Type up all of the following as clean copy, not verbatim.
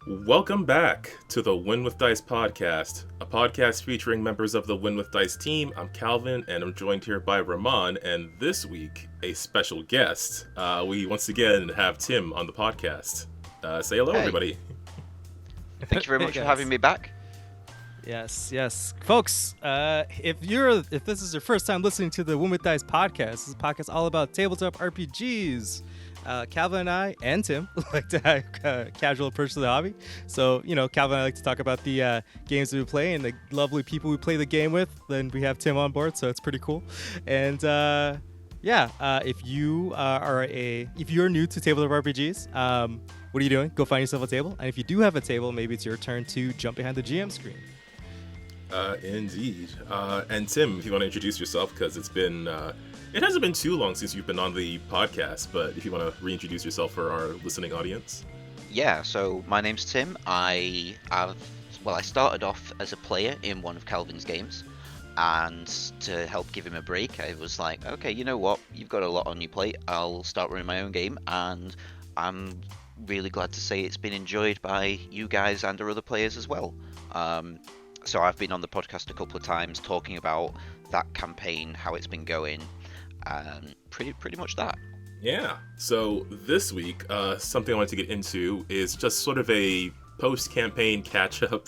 Welcome back to the Win with Dice podcast, a podcast featuring members of the Win with Dice team. I'm Calvin, and I'm joined here by Ramon, and this week, a special guest. We once again have Tim on the podcast. Say hello, Hey. everybody. Thank you very Hey, much for guys. having me back. Yes, folks. If this is your first time listening to the Win with Dice podcast, this is a podcast all about tabletop RPGs. Calvin and I and Tim like to have a casual approach to the hobby. So Calvin and I like to talk about the games that we play and the lovely people we play the game with. Then we have Tim on board, so it's pretty cool. And if you're new to tabletop RPGs, what are you doing? Go find yourself a table. And if you do have a table, maybe it's your turn to jump behind the GM screen. Indeed. And Tim, if you want to introduce yourself, because it hasn't been too long since you've been on the podcast, but if you want to reintroduce yourself for our listening audience. Yeah, so my name's Tim. I started off as a player in one of Calvin's games, and to help give him a break, I was like, okay, you know what? You've got a lot on your plate. I'll start running my own game, and I'm really glad to say it's been enjoyed by you guys and our other players as well. So I've been on the podcast a couple of times talking about that campaign, how it's been going, and pretty much that. Yeah. So this week, something I wanted to get into is just sort of a post-campaign catch-up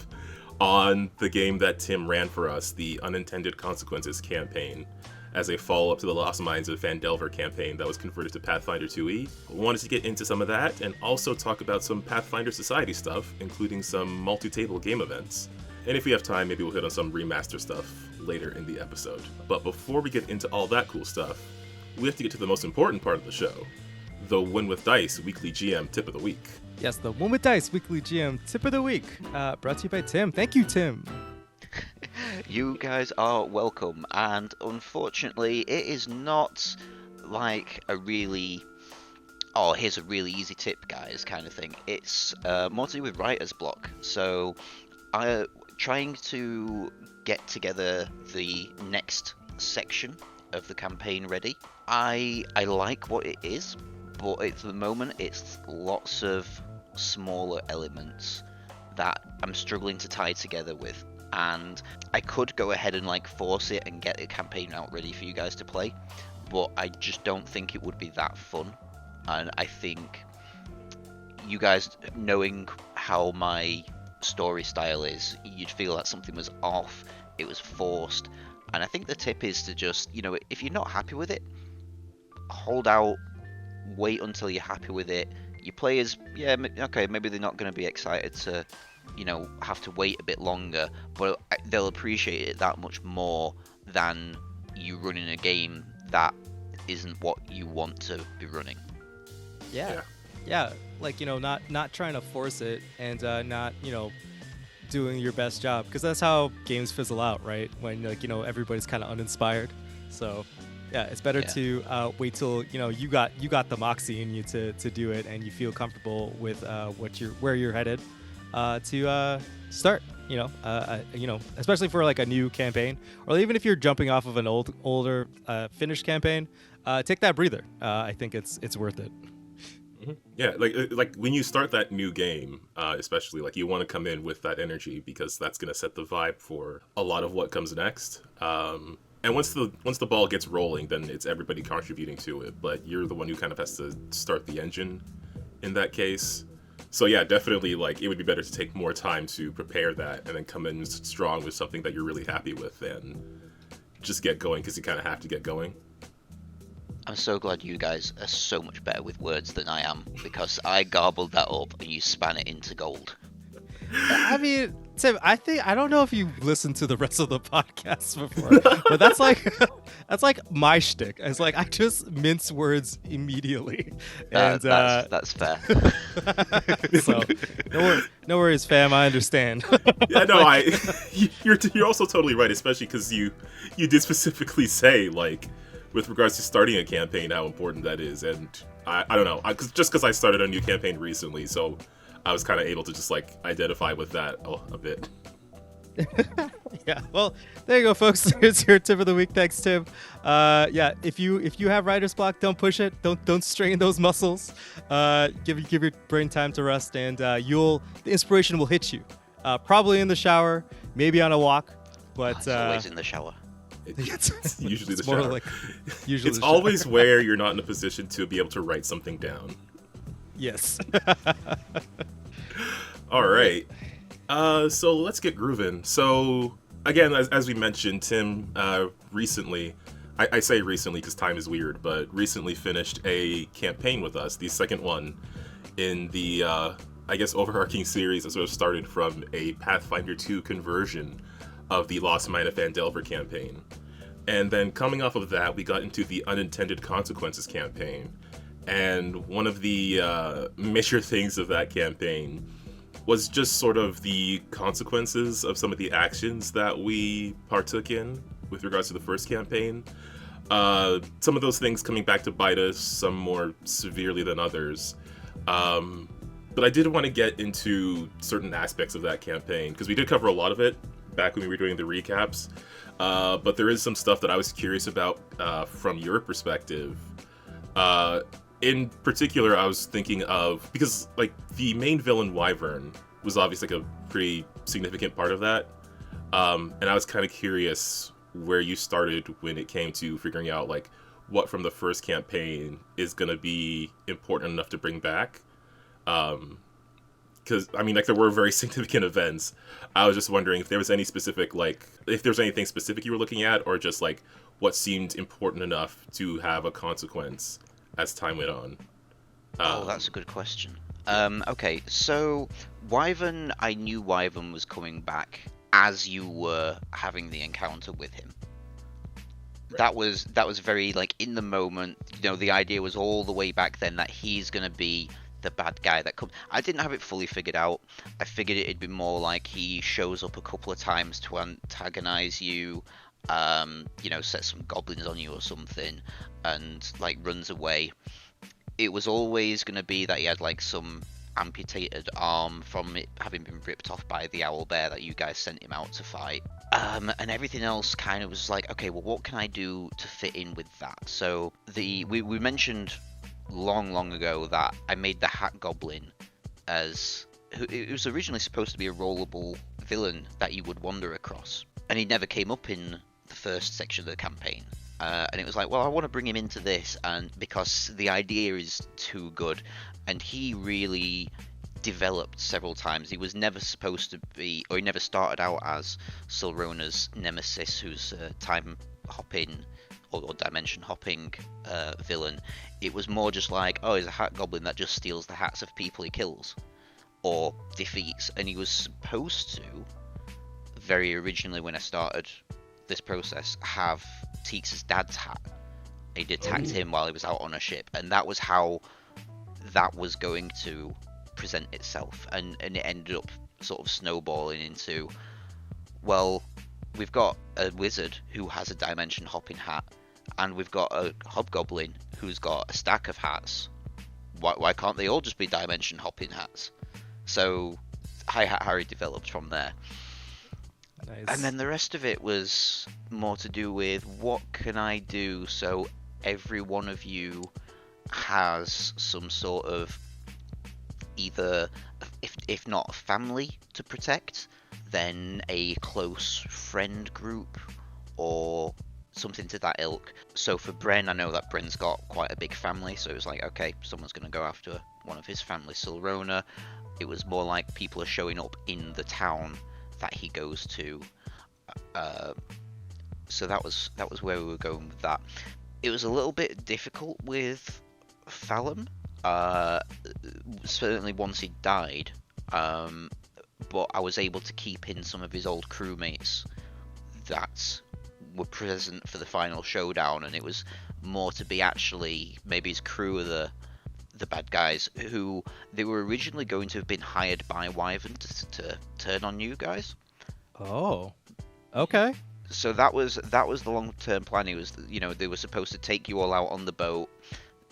on the game that Tim ran for us, the Unintended Consequences campaign, as a follow-up to the Lost Minds of Phandelver campaign that was converted to Pathfinder 2E. I wanted to get into some of that and also talk about some Pathfinder Society stuff, including some multi-table game events. And if we have time, maybe we'll hit on some remaster stuff later in the episode. But before we get into all that cool stuff, we have to get to the most important part of the show, the Win with Dice Weekly GM Tip of the Week. Yes, the Win with Dice Weekly GM Tip of the Week, brought to you by Tim. Thank you, Tim. You guys are welcome, and unfortunately, it is not like a really, oh, here's a really easy tip, guys, kind of thing. It's more to do with writer's block. So, trying to get together the next section of the campaign ready. I like what it is, but at the moment it's lots of smaller elements that I'm struggling to tie together with. And I could go ahead and force it and get the campaign out ready for you guys to play, but I just don't think it would be that fun. And I think you guys, knowing how my story style is, you'd feel that something was off, it was forced. And I think the tip is to just, if you're not happy with it, hold out, wait until you're happy with it. Your players, okay, maybe they're not going to be excited to, have to wait a bit longer, but they'll appreciate it that much more than you running a game that isn't what you want to be running. Yeah. Not trying to force it and not doing your best job, because that's how games fizzle out, right? When everybody's kind of uninspired. So yeah, it's better to wait till you got the moxie in you to do it, and you feel comfortable with where you're headed to start. Especially for a new campaign, or even if you're jumping off of an older finished campaign, take that breather. I think it's worth it. Yeah, like when you start that new game, especially you want to come in with that energy, because that's going to set the vibe for a lot of what comes next. And once the ball gets rolling, then it's everybody contributing to it, but you're the one who kind of has to start the engine in that case. So yeah, definitely it would be better to take more time to prepare that and then come in strong with something that you're really happy with and just get going, because you kind of have to get going. I'm so glad you guys are so much better with words than I am, because I garbled that up and you span it into gold. I mean, Tim, I don't know if you've listened to the rest of the podcast before, but that's my shtick. It's I just mince words immediately, and that's fair. So no worries, fam. I understand. Yeah, no, you're also totally right, especially because you did specifically say with regards to starting a campaign, how important that is. And I don't know, because I started a new campaign recently, so I was kind of able to just identify with that a bit. Yeah, well, there you go, folks. Here's your tip of the week. Thanks, Tim. Yeah, if you have writer's block, don't push it. Don't strain those muscles. Give your brain time to rest, and the inspiration will hit you. Probably in the shower, maybe on a walk, but It's always in the shower. It's usually it's the more shower. like usually It's the shower. always where you're not in a position to be able to write something down. Yes. All right. So let's get grooving. So again, as we mentioned, Tim recently, I say recently because time is weird, but recently finished a campaign with us, the second one in the, I guess, overarching series that sort of started from a Pathfinder 2 conversion of the Lost Mine of Phandelver campaign. And then coming off of that, we got into the Unintended Consequences campaign. And one of the major things of that campaign was just sort of the consequences of some of the actions that we partook in with regards to the first campaign. Some of those things coming back to bite us, some more severely than others. But I did want to get into certain aspects of that campaign, because we did cover a lot of it back when we were doing the recaps. But there is some stuff that I was curious about from your perspective. In particular, I was thinking of, because like the main villain Wyvern was obviously like a pretty significant part of that, and I was kind of curious where you started when it came to figuring out like what from the first campaign is going to be important enough to bring back, because I mean, like, there were very significant events. I was just wondering if there was any specific, like, if there was anything specific you were looking at, or just like what seemed important enough to have a consequence as time went on. That's a good question. Okay, so Wyvern, I knew Wyvern was coming back as you were having the encounter with him. Right. That was very, like, in the moment. You know, the idea was all the way back then that he's gonna be the bad guy that comes. I didn't have it fully figured out. I figured it'd be more like he shows up a couple of times to antagonize you, you know, set some goblins on you or something, and like runs away. It was always going to be that he had like some amputated arm from it having been ripped off by the owl bear that you guys sent him out to fight. And everything else kind of was like, okay, well, what can I do to fit in with that? So we mentioned long ago that I made the Hat Goblin as it was originally supposed to be a rollable villain that you would wander across, and he never came up in the first section of the campaign. And it was like, well, I want to bring him into this, and because the idea is too good, and he really developed several times. He was never supposed to be, or he never started out as Silrona's nemesis, who's a time hopping or dimension hopping villain. It was more just like, oh, he's a hat goblin that just steals the hats of people he kills or defeats, and he was supposed to, very originally when I started this process, have Teeks' dad's hat. He'd attacked him while he was out on a ship, and that was how that was going to present itself, and it ended up sort of snowballing into, well, we've got a wizard who has a dimension hopping hat, and we've got a hobgoblin who's got a stack of hats. Why can't they all just be dimension hopping hats? So Hi Hat Harry developed from there. Nice. And then the rest of it was more to do with what can I do so every one of you has some sort of, either, if not family to protect, then a close friend group or something to that ilk. So for Bren, I know that Bren's got quite a big family, so it was like, okay, someone's going to go after one of his family. Silrona, it was more like people are showing up in the town that he goes to. So that was where we were going with that. It was a little bit difficult with Fallon, certainly once he died, but I was able to keep in some of his old crewmates that were present for the final showdown, and it was more to be actually maybe his crew are the bad guys, who they were originally going to have been hired by Wyvern to turn on you guys. Oh, okay. So that was the long-term plan. It was, you know, they were supposed to take you all out on the boat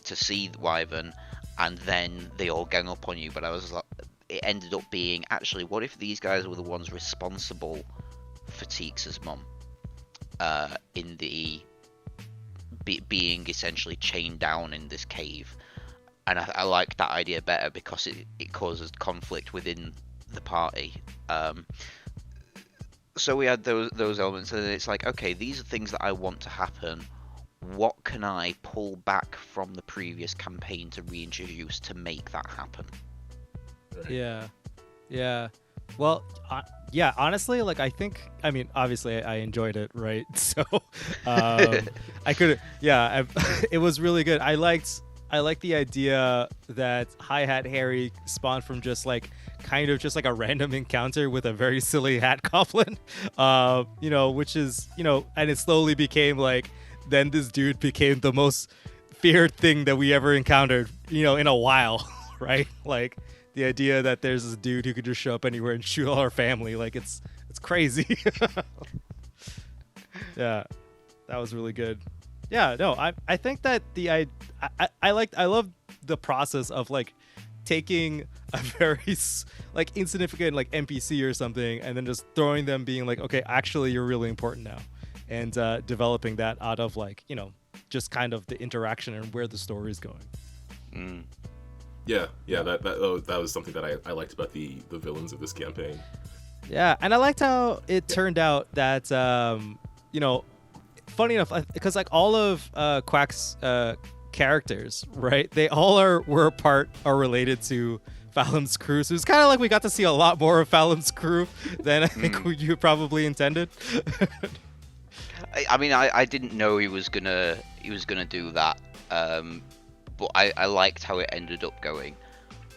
to see the Wyvern, and then they all gang up on you. But I was like, it ended up being, actually, what if these guys were the ones responsible for Teeks' mum, in the being essentially chained down in this cave. And I like that idea better because it causes conflict within the party. So we had those elements, and it's like, okay, these are things that I want to happen. What can I pull back from the previous campaign to reintroduce to make that happen? Yeah. Well, yeah. Honestly, like I mean, obviously, I enjoyed it, right? So, I could, yeah. It was really good. I liked the idea that Hi Hat Harry spawned from just like kind of just like a random encounter with a very silly hat goblin, which is, and it slowly became like, then this dude became the most feared thing that we ever encountered, in a while, right? Like the idea that there's this dude who could just show up anywhere and shoot all our family, like it's crazy. Yeah, that was really good. Yeah, no, I think that I love the process of like taking a very like insignificant like NPC or something and then just throwing them being like, okay, actually you're really important now, and developing that out of like, just kind of the interaction and where the story is going. Yeah, that was something that I liked about the villains of this campaign. Yeah, and I liked how it turned out that funny enough, because like all of Quack's characters, right? They all are related to Fallon's crew. So it's kind of like we got to see a lot more of Fallon's crew than I think you probably intended. I mean, I didn't know he was gonna do that, but I liked how it ended up going,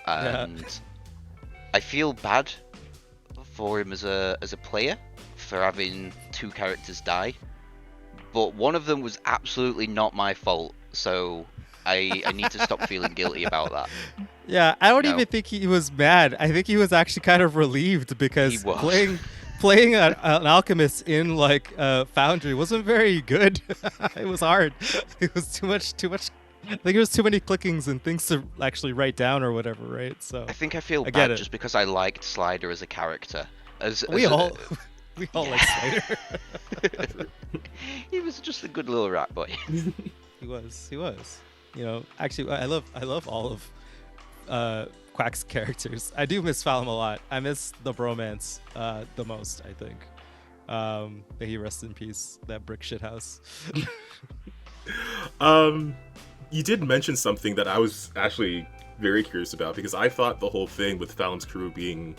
and I feel bad for him as a player for having two characters die. But one of them was absolutely not my fault, so I need to stop feeling guilty about that. Yeah, I don't even think he was mad. I think he was actually kind of relieved because playing an alchemist in like Foundry wasn't very good. It was hard. It was too much. I think it was too many clickings and things to actually write down or whatever, right? So I think I feel bad just because I liked Slider as a character. We all like Slider. He was just a good little rat boy. He was. Actually, I love all of Quack's characters. I do miss Fallon a lot. I miss the bromance the most, I think. May he rest in peace, that brick shit house. You did mention something that I was actually very curious about, because I thought the whole thing with Fallon's crew being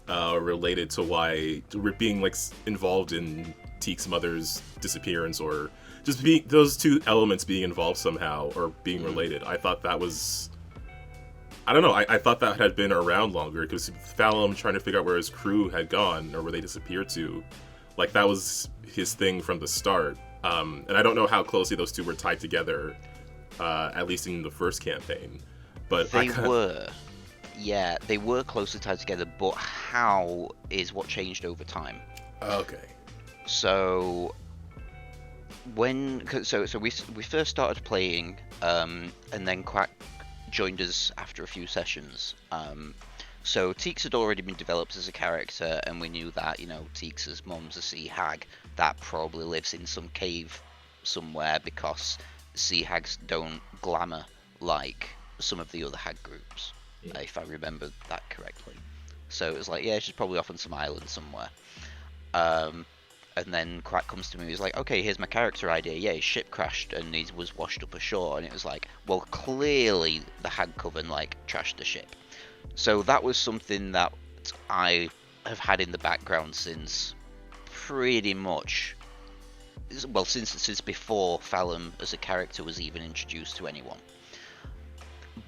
related to why we're being like involved in Teek's mother's disappearance, or just those two elements being involved somehow or being related. I thought that was, I don't know, I thought that had been around longer, because Fallon trying to figure out where his crew had gone or where they disappeared to, like that was his thing from the start. And I don't know how closely those two were tied together, at least in the first campaign. But they were. Yeah, they were closely tied together, but how is what changed over time. Okay. So we first started playing, and then Quack joined us after a few sessions. So Teeks had already been developed as a character, and we knew that, Teeks' mum's a sea hag that probably lives in some cave somewhere, because sea hags don't glamour like some of the other hag groups, if I remember that correctly. So it was like, yeah, she's probably off on some island somewhere. And then Quack comes to me, he's like, okay, here's my character idea. Yeah, his ship crashed and he was washed up ashore. And it was like, well, clearly the hag coven trashed the ship. So that was something that I have had in the background since pretty much, well, since before Fallon as a character was even introduced to anyone.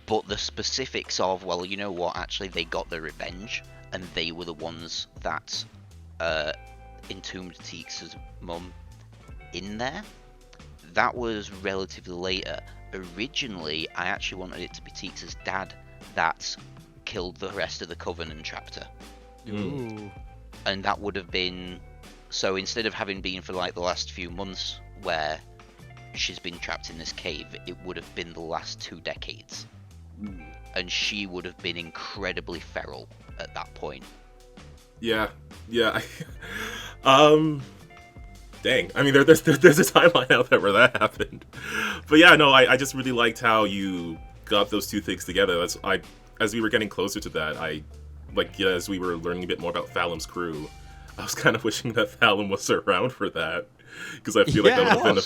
But the specifics of, well, you know what, actually they got their revenge, and they were the ones that entombed Teeks' mum in there, that was relatively later. Originally, I actually wanted it to be Teeks' dad that killed the rest of the coven and trapped her. Ooh. And that would have been, so instead of having been for like the last few months where she's been trapped in this cave, it would have been the last 2 decades. And she would have been incredibly feral at that point. Yeah. Dang. I mean, there's a timeline out there where that happened. But yeah, no, I just really liked how you got those two things together. As we were getting closer to that, as we were learning a bit more about Thalem's crew, I was kind of wishing that Thalem was around for that, because I feel like that would have been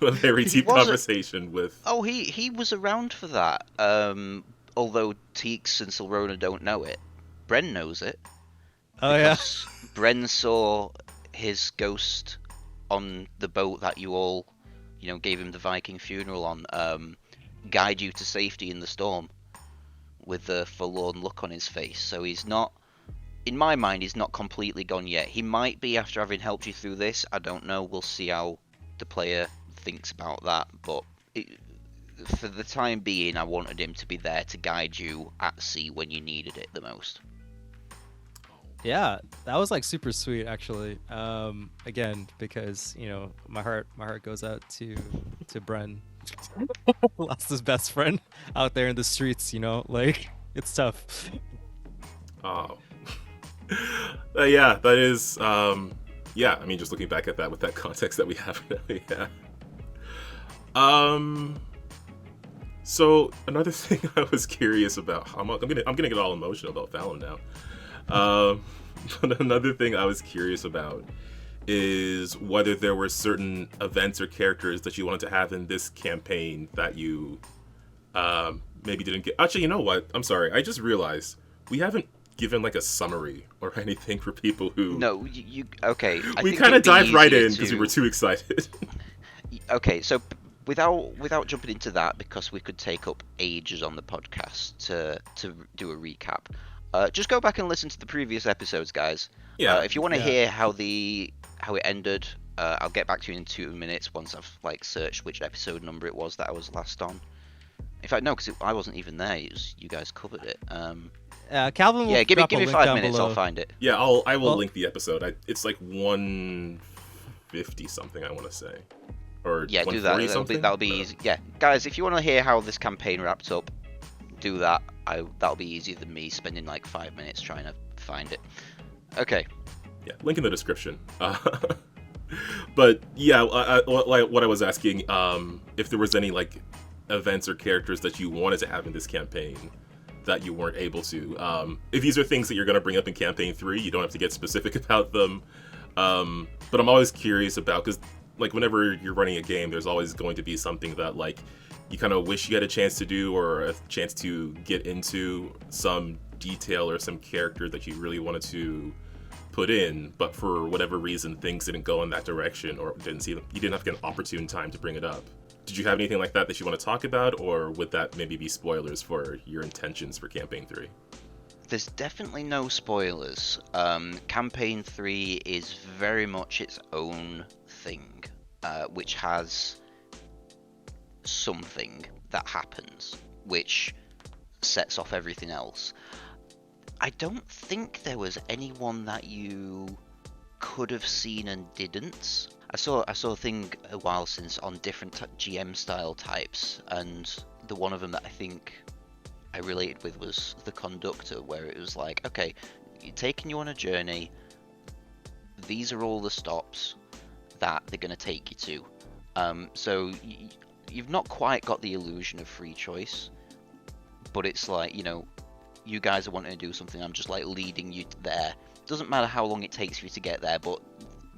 a very deep conversation with. Oh, he was around for that. Although Teeks and Silrona don't know it, Bren knows it. Oh yeah. Bren saw his ghost on the boat that you all, gave him the Viking funeral on, guide you to safety in the storm with the forlorn look on his face. So he's not, in my mind, he's not completely gone yet. He might be after having helped you through this. I don't know. We'll see how the player thinks about that. But for the time being, I wanted him to be there to guide you at sea when you needed it the most. Yeah, that was like super sweet actually. Again, because my heart goes out to Bren. Lost his best friend out there in the streets. It's tough. Oh, yeah, that is. Yeah, I mean, just looking back at that with that context that we have now, yeah. So another thing I was curious about, I'm gonna get all emotional about Fallon now. But another thing I was curious about is whether there were certain events or characters that you wanted to have in this campaign that you maybe didn't get. Actually, you know what? I'm sorry. I just realized we haven't given like a summary or anything for people who. No, okay. We kind of dived right in because we were too excited. Okay, so without jumping into that, because we could take up ages on the podcast to do a recap. Just go back and listen to the previous episodes, guys. Yeah. If you want to hear how it ended, I'll get back to you in 2 minutes once I've searched which episode number it was that I was last on. In fact, no, because I wasn't even there. You guys covered it. Calvin will give me 5 minutes. Below. I'll find it. Yeah, I will link the episode. It's like 150 something, I want to say, or yeah, do that. That'll be easy. Yeah, guys, if you want to hear how this campaign wrapped up, do that. That'll be easier than me spending like 5 minutes trying to find it. Okay. Yeah, link in the description. But yeah, what I was asking, if there was any like events or characters that you wanted to have in this campaign that you weren't able to. If these are things that you're going to bring up in campaign 3, you don't have to get specific about them. But I'm always curious about, because like whenever you're running a game, there's always going to be something that like you kind of wish you had a chance to do, or a chance to get into some detail or some character that you really wanted to put in, but for whatever reason things didn't go in that direction, or you didn't have to get an opportune time to bring it up. Did you have anything like that you want to talk about, or would that maybe be spoilers for your intentions for campaign 3? There's definitely no spoilers. Campaign 3 is very much its own thing, which has something that happens which sets off everything else. I don't think there was anyone that you could have seen and didn't. I saw a thing a while since on different GM style types, and the one of them that I think I related with was the conductor, where it was like, okay, taking you on a journey, these are all the stops that they're going to take you to. So you've not quite got the illusion of free choice, but it's like, you guys are wanting to do something, I'm just like leading you there. Doesn't matter how long it takes for you to get there, but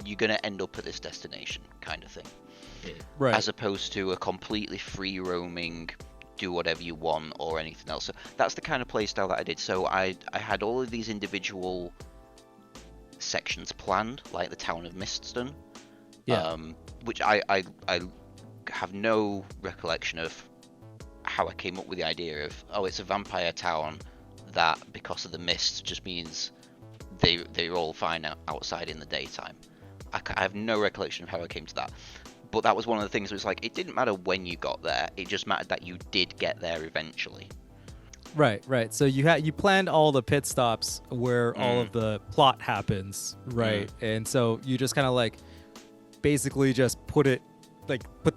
you're going to end up at this destination kind of thing. Right. As opposed to a completely free roaming, do whatever you want or anything else. So that's the kind of playstyle that I did. So I had all of these individual sections planned, like the town of Mistston, which I have no recollection of how I came up with the idea of, it's a vampire town that, because of the mist, just means they're all fine outside in the daytime. I have no recollection of how I came to that. But that was one of the things that was like, it didn't matter when you got there, it just mattered that you did get there eventually. Right. So you planned all the pit stops where all of the plot happens, right? And so you just kind of like basically just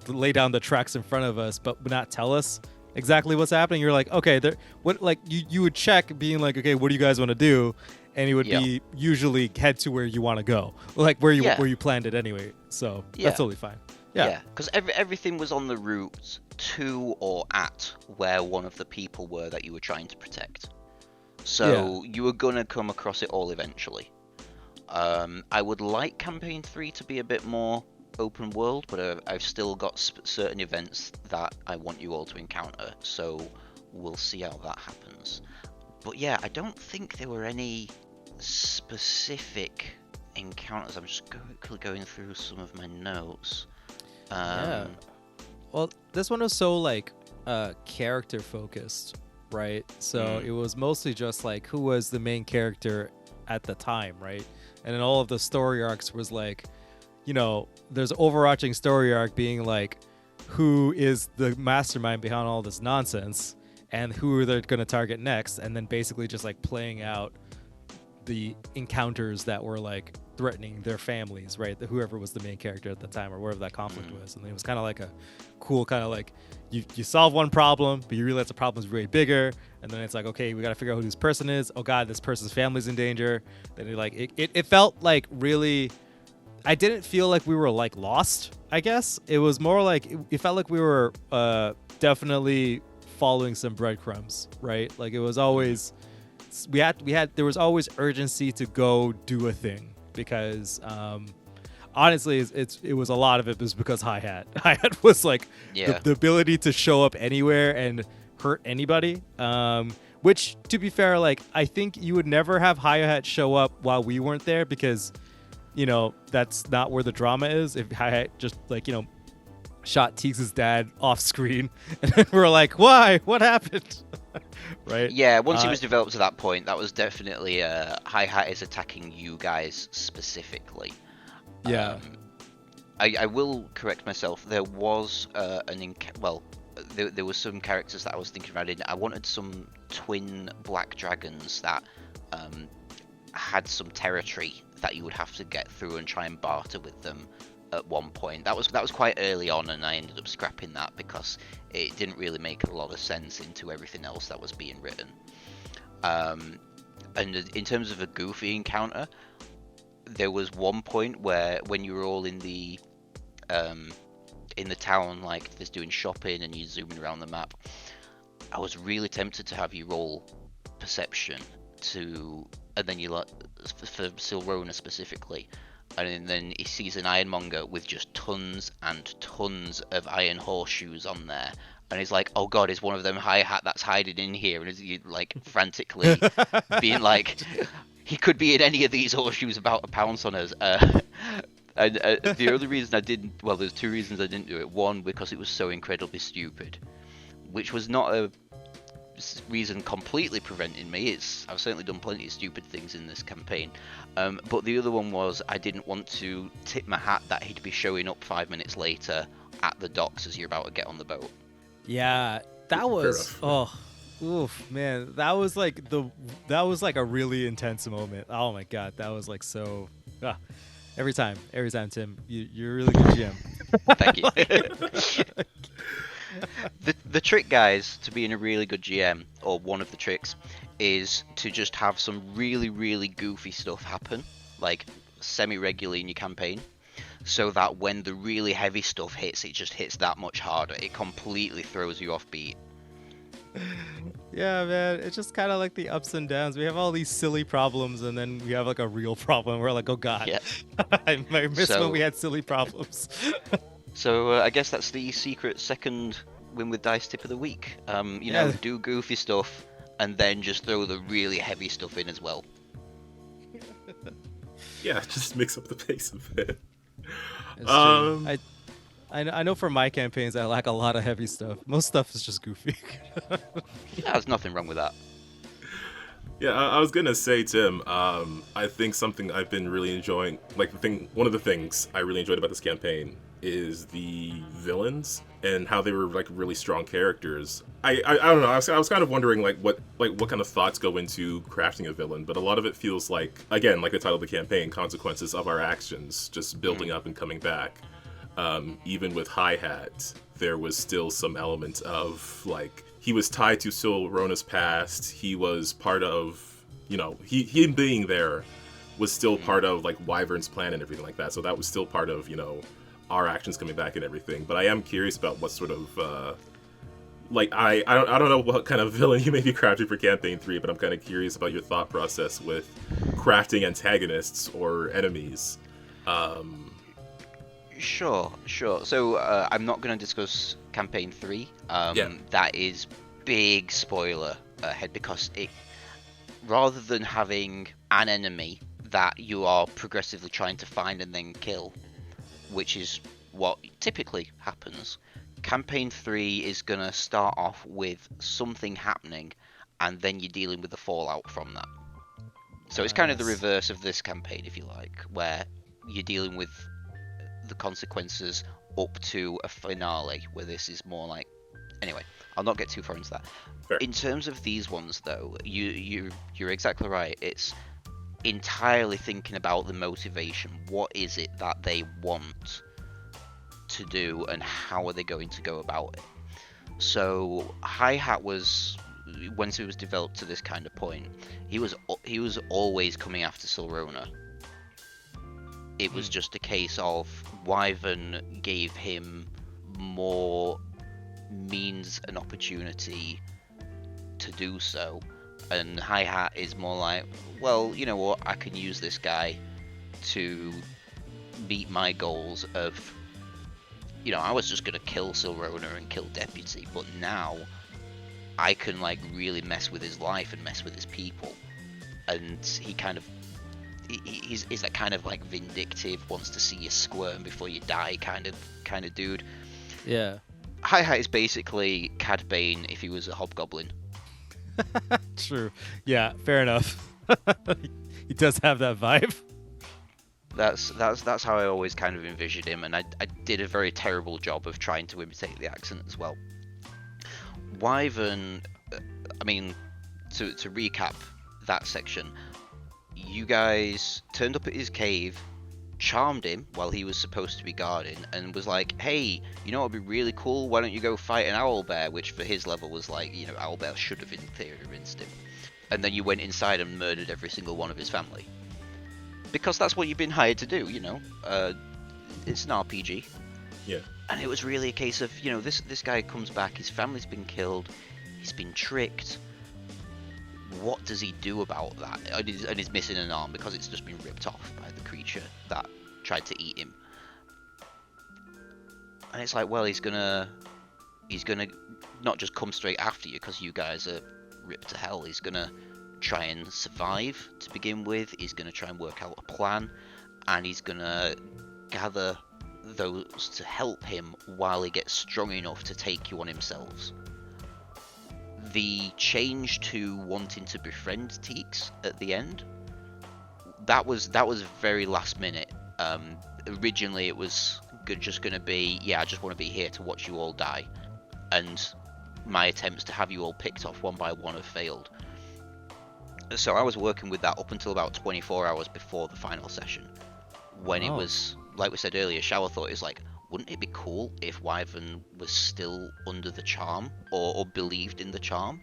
lay down the tracks in front of us, but not tell us exactly what's happening. You're like, okay, what, like you would check being like, okay, what do you guys want to do? and it would Yeah. be usually head to where you want to go, like where Yeah. you planned it anyway. So Yeah. that's totally fine. Yeah. Because everything was on the route to or at where one of the people were that you were trying to protect. So you were gonna come across it all eventually. I would like Campaign 3 to be a bit more open world, but I've still got certain events that I want you all to encounter, so we'll see how that happens. But yeah, I don't think there were any specific encounters. I'm just quickly going through some of my notes. Yeah. Well, this one was so like character focused, right? So it was mostly just like who was the main character at the time, right? And then all of the story arcs was like, you know, there's overarching story arc being like who is the mastermind behind all this nonsense and who they're going to target next, and then basically just like playing out the encounters that were like threatening their families, right? Whoever was the main character at the time or wherever that conflict was. And it was kind of like a cool kind of like you solve one problem, but you realize the problem is way bigger. And then it's like, okay, we got to figure out who this person is. Oh God, this person's family's in danger. Then it felt like really, I didn't feel like we were like lost, I guess. It was more like, it felt like we were definitely following some breadcrumbs, right? Like it was always, there was always urgency to go do a thing because honestly it was a lot of it was because hi-hat was like the ability to show up anywhere and hurt anybody, which to be fair, like I think you would never have hi-hat show up while we weren't there because, you know, that's not where the drama is. If hi-hat just like, you know, shot Teague's dad off screen and then we're like, why, what happened? Right? Yeah, once it was developed to that point, that was definitely hi-hat is attacking you guys specifically. Yeah. I will correct myself. There was there was some characters that I was thinking about. I wanted some twin black dragons that had some territory that you would have to get through and try and barter with them at one point. That was quite early on, and I ended up scrapping that because it didn't really make a lot of sense into everything else that was being written. And in terms of a goofy encounter, there was one point where when you were all in the town, like just doing shopping and you zooming around the map, I was really tempted to have you roll perception and then you like for Silrona specifically. And then he sees an ironmonger with just tons and tons of iron horseshoes on there. And he's like, oh God, is one of them hi-hat that's hiding in here? And he's like frantically being like, he could be in any of these horseshoes about to pounce on us. And the other reason there's two reasons I didn't do it. One, because it was so incredibly stupid, which was not a reason completely preventing me. I've certainly done plenty of stupid things in this campaign, but the other one was I didn't want to tip my hat that he'd be showing up 5 minutes later at the docks as you're about to get on the boat. Yeah, that was oof, man, that was like a really intense moment. Oh my God, that was like so. Every time, Tim, you're a really good GM. Thank you. The trick, guys, to being a really good GM, or one of the tricks, is to just have some really, really goofy stuff happen, like semi-regularly in your campaign, so that when the really heavy stuff hits, it just hits that much harder. It completely throws you off beat. Yeah, man, it's just kind of like the ups and downs. We have all these silly problems, and then we have like a real problem. We're like, oh God, yeah. I miss when we had silly problems. So I guess that's the secret second win with dice tip of the week. Do goofy stuff and then just throw the really heavy stuff in as well. Yeah, just mix up the pace a bit. It's true. I know for my campaigns I lack a lot of heavy stuff. Most stuff is just goofy. Yeah, there's nothing wrong with that. Yeah, I was gonna say, Tim, I think something I've been really enjoying, one of the things I really enjoyed about this campaign is the villains and how they were like really strong characters. I don't know. I was kind of wondering what kind of thoughts go into crafting a villain, but a lot of it feels like, again, like the title of the campaign, consequences of our actions, just building up and coming back. Even with hi-hat, there was still some element of like he was tied to Silrona's past. He was part of him being there was still part of like Wyvern's plan and everything like that. So that was still part of our actions coming back and everything. But I am curious about what sort of I don't know what kind of villain you may be crafting for campaign 3, but I'm kind of curious about your thought process with crafting antagonists or enemies. Sure. So I'm not going to discuss campaign 3. That is big spoiler ahead, because rather than having an enemy that you are progressively trying to find and then kill, which is what typically happens, campaign 3 is going to start off with something happening, and then you're dealing with the fallout from that. So it's kind of the reverse of this campaign, if you like, where you're dealing with the consequences up to a finale, where this is more like... Anyway, I'll not get too far into that. Fair. In terms of these ones, though, you're exactly right. It's entirely thinking about the motivation. What is it that they want to do, and how are they going to go about it? So Hi-Hat was, once it was developed to this kind of point, he was always coming after Silrona. It was just a case of Wyvern gave him more means and opportunity to do so, and Hi-Hat is more like, well, you know what, I can use this guy to meet my goals of, I was just gonna kill Silrona and kill Deputy, but now I can like really mess with his life and mess with his people. And he kind of he's that kind of like vindictive, wants to see you squirm before you die kind of dude. Yeah. Hi-Hat is basically Cad Bane if he was a hobgoblin. True. Yeah, fair enough. He does have that vibe. That's how I always kind of envisioned him, and I did a very terrible job of trying to imitate the accent as well. Wyvern, I mean, to recap that section, you guys turned up at his cave, charmed him while he was supposed to be guarding, and was like, hey, you know what would be really cool? Why don't you go fight an owlbear? Which for his level was like, owlbear should have in theory rinsed him. And then you went inside and murdered every single one of his family. Because that's what you've been hired to do, it's an RPG. Yeah. And it was really a case of, this guy comes back, his family's been killed, he's been tricked. What does he do about that? And he's missing an arm because it's just been ripped off by the creature that tried to eat him. And it's like, well, he's gonna not just come straight after you because you guys are ripped to hell. He's gonna try and survive to begin with. He's gonna try and work out a plan, and he's gonna gather those to help him while he gets strong enough to take you on himself. The change to wanting to befriend Teeks at the end, that was very last minute. Originally it was just going to be, I just want to be here to watch you all die, and my attempts to have you all picked off one by one have failed. So I was working with that up until about 24 hours before the final session, when it was, like we said earlier, Shower thought is like, wouldn't it be cool if Wyvern was still under the charm, or believed in the charm,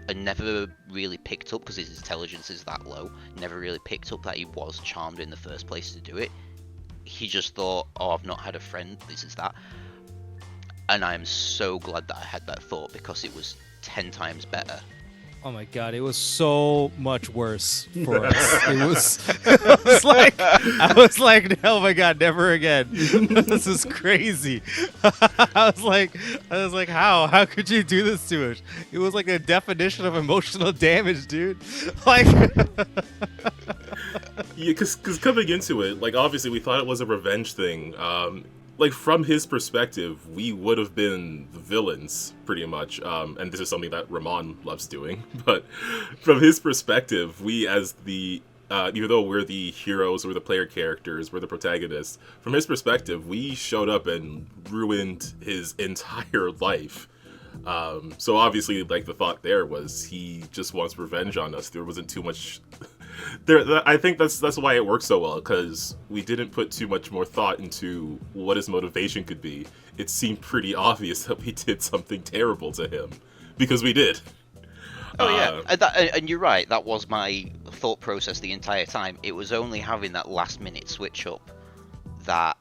and never really picked up, because his intelligence is that low, never really picked up that he was charmed in the first place to do it. He just thought, oh, I've not had a friend, this is that. And I am so glad that I had that thought, because it was 10 times better. Oh my god, it was so much worse for us. I was like, oh my god, never again. This is crazy. I was like, how could you do this to us? It was like a definition of emotional damage, dude. Like, yeah, because coming into it, like, obviously we thought it was a revenge thing. Like, from his perspective, we would have been the villains, pretty much. And this is something that Ramon loves doing. But from his perspective, we as the... even though we're the heroes, we're the player characters, we're the protagonists, from his perspective, we showed up and ruined his entire life. So obviously, like, the thought there was he just wants revenge on us. There wasn't too much... I think that's why it worked so well, because we didn't put too much more thought into what his motivation could be. It seemed pretty obvious that we did something terrible to him, because we did. Oh yeah, and you're right. That was my thought process the entire time. It was only having that last minute switch up that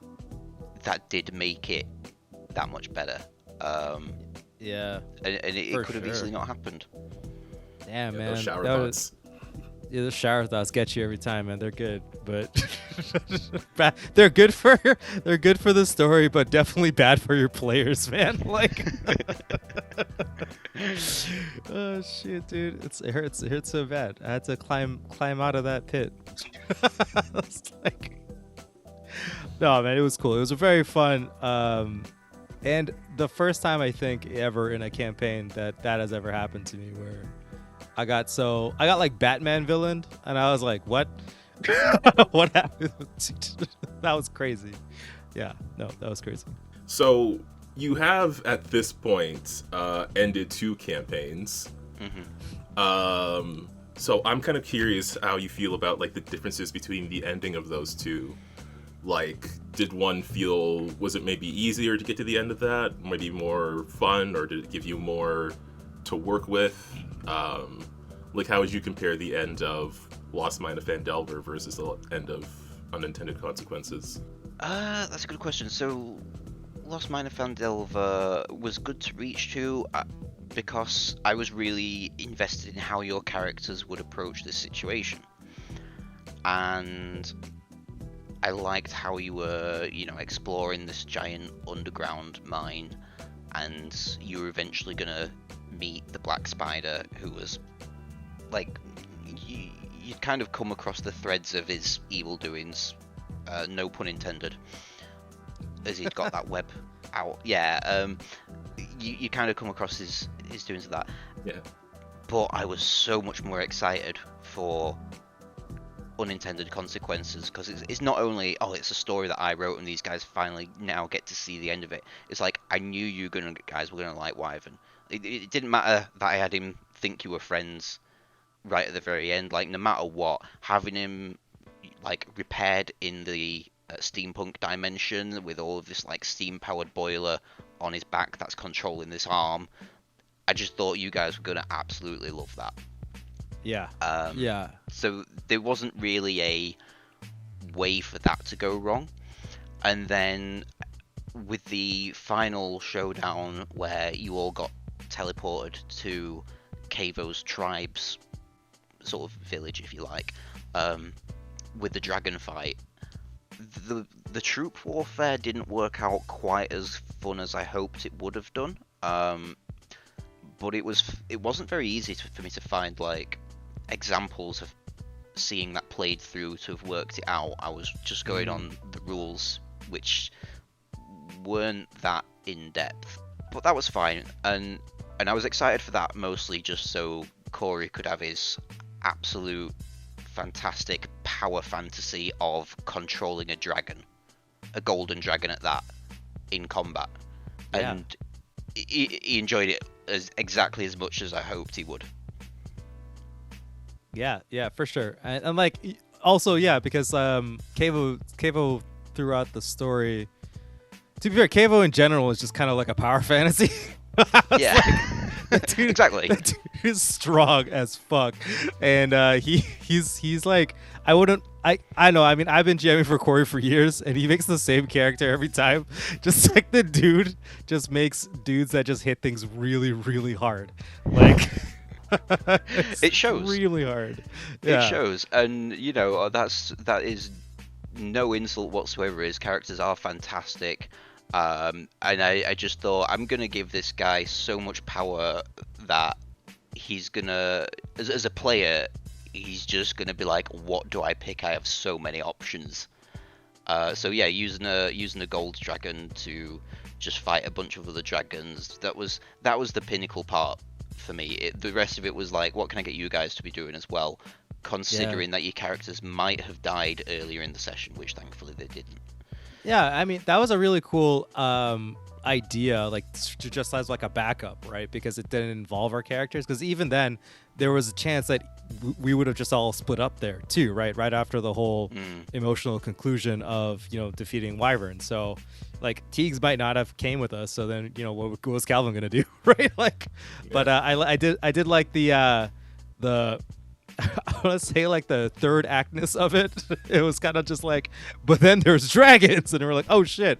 did make it that much better. Yeah. And it could have easily not happened. Damn, Yeah, man. those shower thoughts. Yeah, the shower thoughts get you every time, man. They're good, but they're good for the story, but definitely bad for your players, man. Like, oh shit, dude, it hurts so bad. I had to climb out of that pit. It's like, no, man, it was cool. It was a very fun, and the first time I think ever in a campaign that has ever happened to me, where I got like Batman villain, and I was like, what? What happened? That was crazy. Yeah, no, that was crazy. So you have at this point ended 2 campaigns. So I'm kind of curious how you feel about like the differences between the ending of those 2. Like, did one feel, was it maybe easier to get to the end of that? Maybe more fun, or did it give you more to work with? Like, how would you compare the end of Lost Mine of Phandelver versus the end of Unintended Consequences? That's a good question. So, Lost Mine of Phandelver was good to reach to because I was really invested in how your characters would approach this situation. And I liked how you were, exploring this giant underground mine, and you were eventually gonna meet the Black Spider, who was, like, you'd kind of come across the threads of his evil doings, no pun intended, as he'd got that web out. Yeah, you kind of come across his doings of that. Yeah. But I was so much more excited for Unintended Consequences, because it's not only, it's a story that I wrote and these guys finally now get to see the end of it. It's like, I knew you guys were gonna like Wyvern. It didn't matter that I had him think you were friends right at the very end. Like, no matter what, having him like repaired in the steampunk dimension with all of this like steam powered boiler on his back that's controlling this arm, I just thought you guys were gonna absolutely love that. Yeah. Yeah. So there wasn't really a way for that to go wrong. And then with the final showdown where you all got teleported to Kavo's tribe's sort of village, if you like, with the dragon fight, the troop warfare didn't work out quite as fun as I hoped it would have done. But it wasn't very easy for me to find like examples of seeing that played through to have worked it out. I was just going on the rules, which weren't that in depth, but that was fine, and I was excited for that, mostly just so Corey could have his absolute fantastic power fantasy of controlling a dragon, a golden dragon at that, in combat. Yeah. And he enjoyed it exactly as much as I hoped he would. Yeah, for sure. And like, also, yeah, because Kavo throughout the story, to be fair, Kavo in general is just kind of like a power fantasy. Yeah, Like, dude, exactly. That dude is strong as fuck, and he's like, I know. I mean, I've been jamming for Corey for years, and he makes the same character every time. Just like the dude just makes dudes that just hit things really, really hard. Like, it shows really hard. It shows, and that is no insult whatsoever. His characters are fantastic. And I just thought, I'm gonna give this guy so much power that he's gonna, as a player, he's just gonna be like, what do I pick? I have so many options. So yeah, using a gold dragon to just fight a bunch of other dragons, that was the pinnacle part for me. The rest of it was like, what can I get you guys to be doing as well, considering that your characters might have died earlier in the session, which thankfully they didn't. Yeah, I mean, that was a really cool idea, like to just as like a backup, right? Because it didn't involve our characters. Because even then, there was a chance that we would have just all split up there too, right? Right after the whole emotional conclusion of defeating Wyvern. So, like Teagues might not have came with us. So then what was Calvin gonna do, right? Like, yeah. But I did like the I want to say like the third actness of it. It was kind of just like, but then there's dragons, and we're like, oh shit,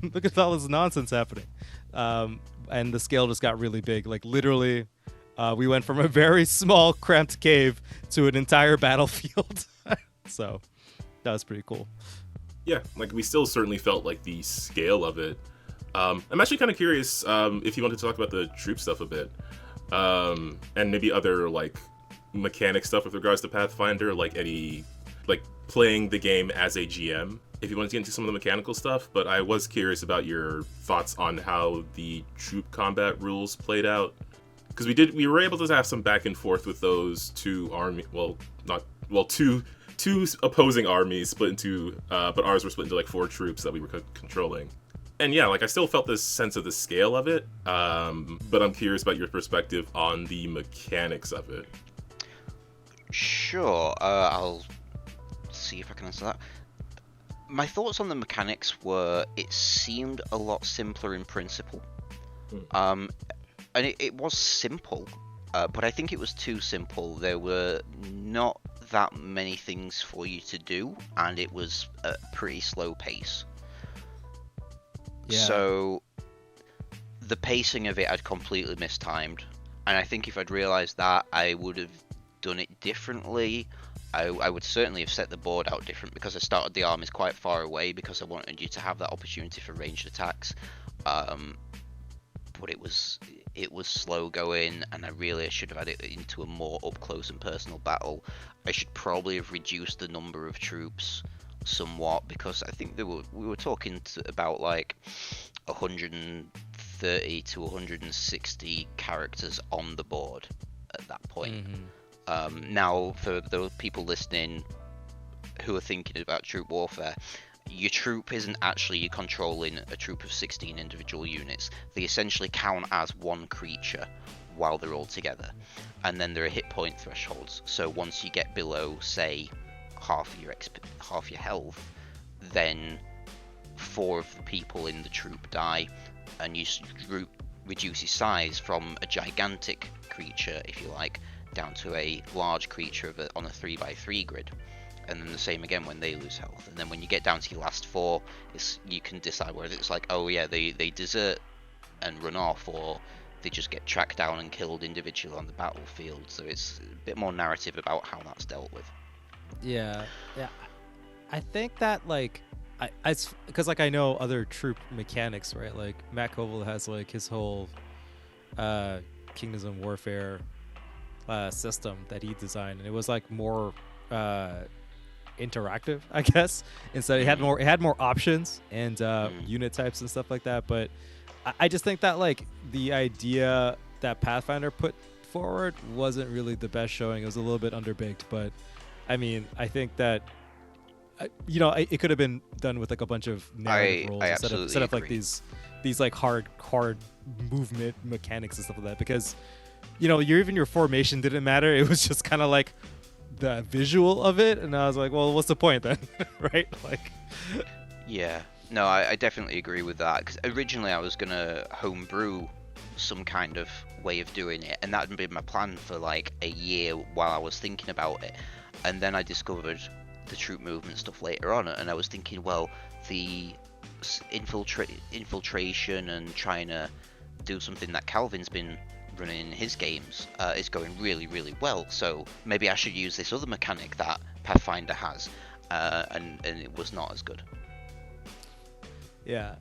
look at all this nonsense happening. And the scale just got really big. Like literally, we went from a very small, cramped cave to an entire battlefield. So that was pretty cool. Yeah, like we still certainly felt like the scale of it. I'm actually kind of curious if you want to talk about the troop stuff a bit, and maybe other like mechanic stuff with regards to Pathfinder, like any like playing the game as a GM, if you want to get into some of the mechanical stuff. But I was curious about your thoughts on how the troop combat rules played out, because we were able to have some back and forth with those two opposing armies split into but ours were split into like 4 troops that we were controlling. And yeah, like I still felt this sense of the scale of it, but I'm curious about your perspective on the mechanics of it. Sure, I'll see if I can answer that. My thoughts on the mechanics were it seemed a lot simpler in principle. And it was simple, but I think it was too simple. There were not that many things for you to do, and it was a pretty slow pace. Yeah. So the pacing of it I'd completely mistimed, and I think if I'd realised that, I would have done it differently. I would certainly have set the board out different, because I started the armies quite far away because I wanted you to have that opportunity for ranged attacks. But it was slow going, and I should have had it into a more up close and personal battle. I should probably have reduced the number of troops somewhat, because I think we were talking about like 130 to 160 characters on the board at that point. Now, for the people listening who are thinking about troop warfare, your troop isn't actually you controlling a troop of 16 individual units. They essentially count as one creature while they're all together, and then there are hit point thresholds. So once you get below, say, half your health, then 4 of the people in the troop die, and you reduce your size from a gigantic creature, if you like, down to a large creature on a 3x3 grid. And then the same again when they lose health. And then when you get down to your last 4, you can decide whether it's like, oh yeah, they desert and run off, or they just get tracked down and killed individually on the battlefield. So it's a bit more narrative about how that's dealt with. Yeah. I think that like, because like I know other troop mechanics, right? Like Matt Koval has like his whole Kingdoms of Warfare system that he designed, and it was like more interactive, I guess. Instead, it had more options and unit types and stuff like that. But I just think that like the idea that Pathfinder put forward wasn't really the best showing. It was a little bit underbaked, but I mean, I think that it could have been done with like a bunch of narrative roles instead of like these like hard movement mechanics and stuff like that, because your formation didn't matter. It was just kind of like the visual of it, and I was like, well, what's the point then? Right? Like, yeah, no, I definitely agree with that, because originally I was gonna homebrew some kind of way of doing it, and that had been my plan for like a year while I was thinking about it. And then I discovered the troop movement stuff later on, and I was thinking, well, the infiltration and trying to do something that Calvin's been running in his games is going really, really well, so maybe I should use this other mechanic that Pathfinder has, and it was not as good. Yeah.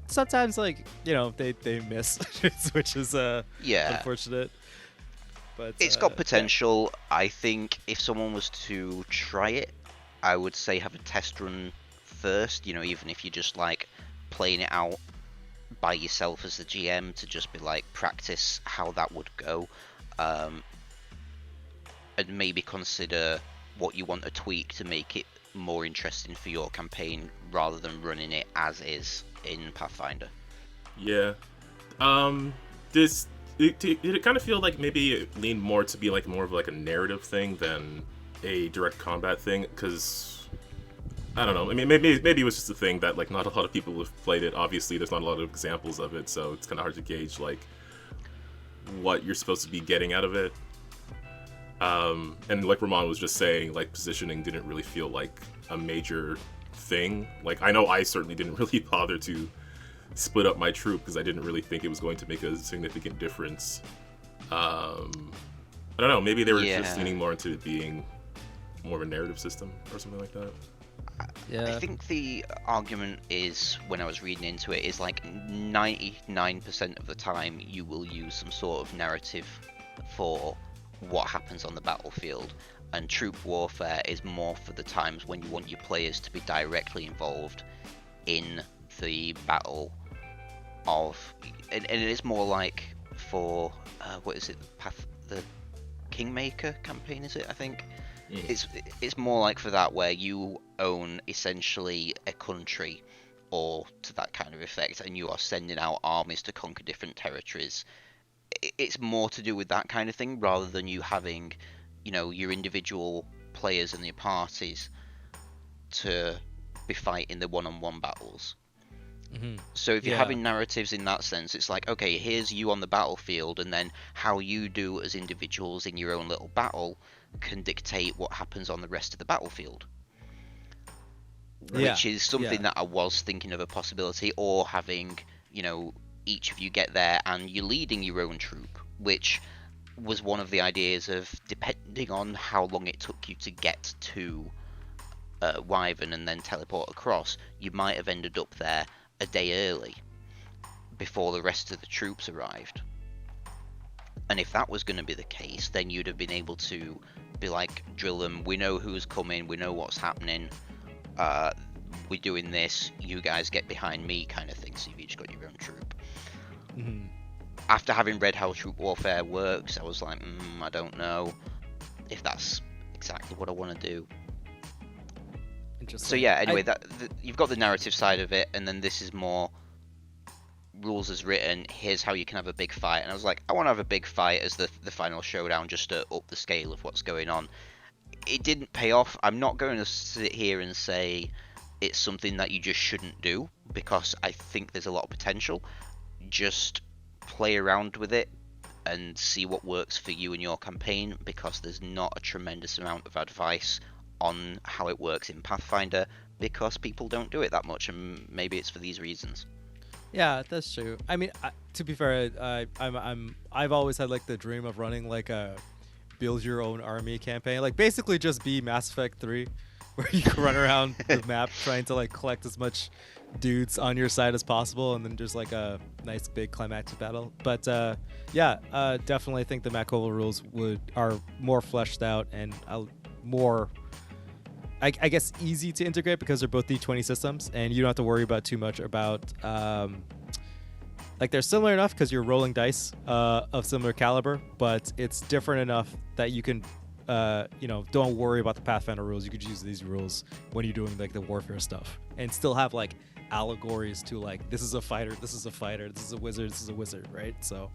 Sometimes like they miss, which is unfortunate. But it's got potential. Yeah. I think if someone was to try it, I would say have a test run first. Even if you're just like playing it out by yourself as the GM, to just be like practice how that would go, and maybe consider what you want to tweak to make it more interesting for your campaign rather than running it as is in Pathfinder. Yeah. This did it kind of feel like maybe it leaned more to be like more of like a narrative thing than a direct combat thing? Because I don't know. I mean, maybe it was just a thing that like not a lot of people have played it. Obviously, there's not a lot of examples of it, so it's kind of hard to gauge like what you're supposed to be getting out of it. And like Ramon was just saying, like positioning didn't really feel like a major thing. Like I know I certainly didn't really bother to split up my troop because I didn't really think it was going to make a significant difference. I don't know. Maybe they were just leaning more into it being more of a narrative system or something like that. I think the argument is, when I was reading into it, is like 99% of the time you will use some sort of narrative for what happens on the battlefield, and troop warfare is more for the times when you want your players to be directly involved in the battle of, and it is more like for what is it, the Kingmaker campaign, is it? I think it's more like for that, where you own essentially a country or to that kind of effect, and you are sending out armies to conquer different territories. It's more to do with that kind of thing rather than you having, you know, your individual players and your parties to be fighting the one-on-one battles. So if you're having narratives in that sense, it's like, okay, here's you on the battlefield, and then how you do as individuals in your own little battle can dictate what happens on the rest of the battlefield. Which is something that I was thinking of a possibility, or having, you know, each of you get there and you're leading your own troop, which was one of the ideas of, depending on how long it took you to get to Wyvern and then teleport across, you might have ended up there a day early before the rest of the troops arrived. And if that was going to be the case, then you'd have been able to be like, drill them, we know who's coming, we know what's happening, we're doing this, you guys get behind me, kind of thing. So you've each got your own troop. After having read how troop warfare works, I was like, I don't know if that's exactly what I want to do. So yeah, anyway, you've got the narrative side of it, and then this is more rules as written. Here's how you can have a big fight, and I was like, I want to have a big fight as the final showdown, just to up the scale of what's going on. It didn't pay off. I'm not going to sit here and say it's something that you just shouldn't do, because I think there's a lot of potential. Just play around with it and see what works for you and your campaign, because there's not a tremendous amount of advice on how it works in Pathfinder, because people don't do it that much, and maybe it's for these reasons. Yeah, that's true. I mean, to be fair, I've always had like the dream of running like a build your own army campaign, like basically just be Mass Effect 3, where you can run around the map trying to like collect as much dudes on your side as possible, and then just like a nice big climactic battle. But definitely think the Macova rules are more fleshed out and more, I guess, easy to integrate, because they're both D20 systems, and you don't have to worry about too much about like they're similar enough because you're rolling dice of similar caliber, but it's different enough that you can don't worry about the Pathfinder rules. You could use these rules when you're doing like the warfare stuff, and still have like allegories to like, this is a fighter, this is a fighter, this is a wizard, this is a wizard, right? So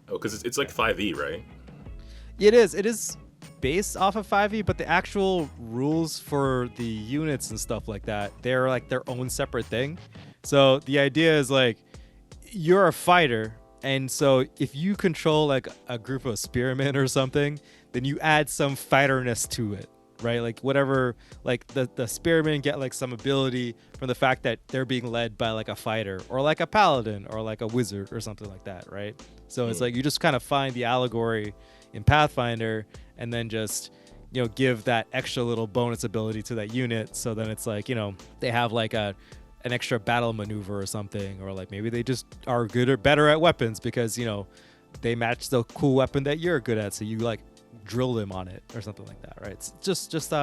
because it's like 5e, right? It is based off of 5e, but the actual rules for the units and stuff like that, they're like their own separate thing. So the idea is like, you're a fighter, and so if you control like a group of spearmen or something, then you add some fighterness to it, right? Like whatever, like the spearmen get like some ability from the fact that they're being led by like a fighter, or like a paladin, or like a wizard, or something like that, right? So it's like you just kind of find the allegory in Pathfinder, and then just give that extra little bonus ability to that unit. So then it's like, they have like an extra battle maneuver or something, or like maybe they just are good or better at weapons because they match the cool weapon that you're good at, so you like drill them on it or something like that, right? It's just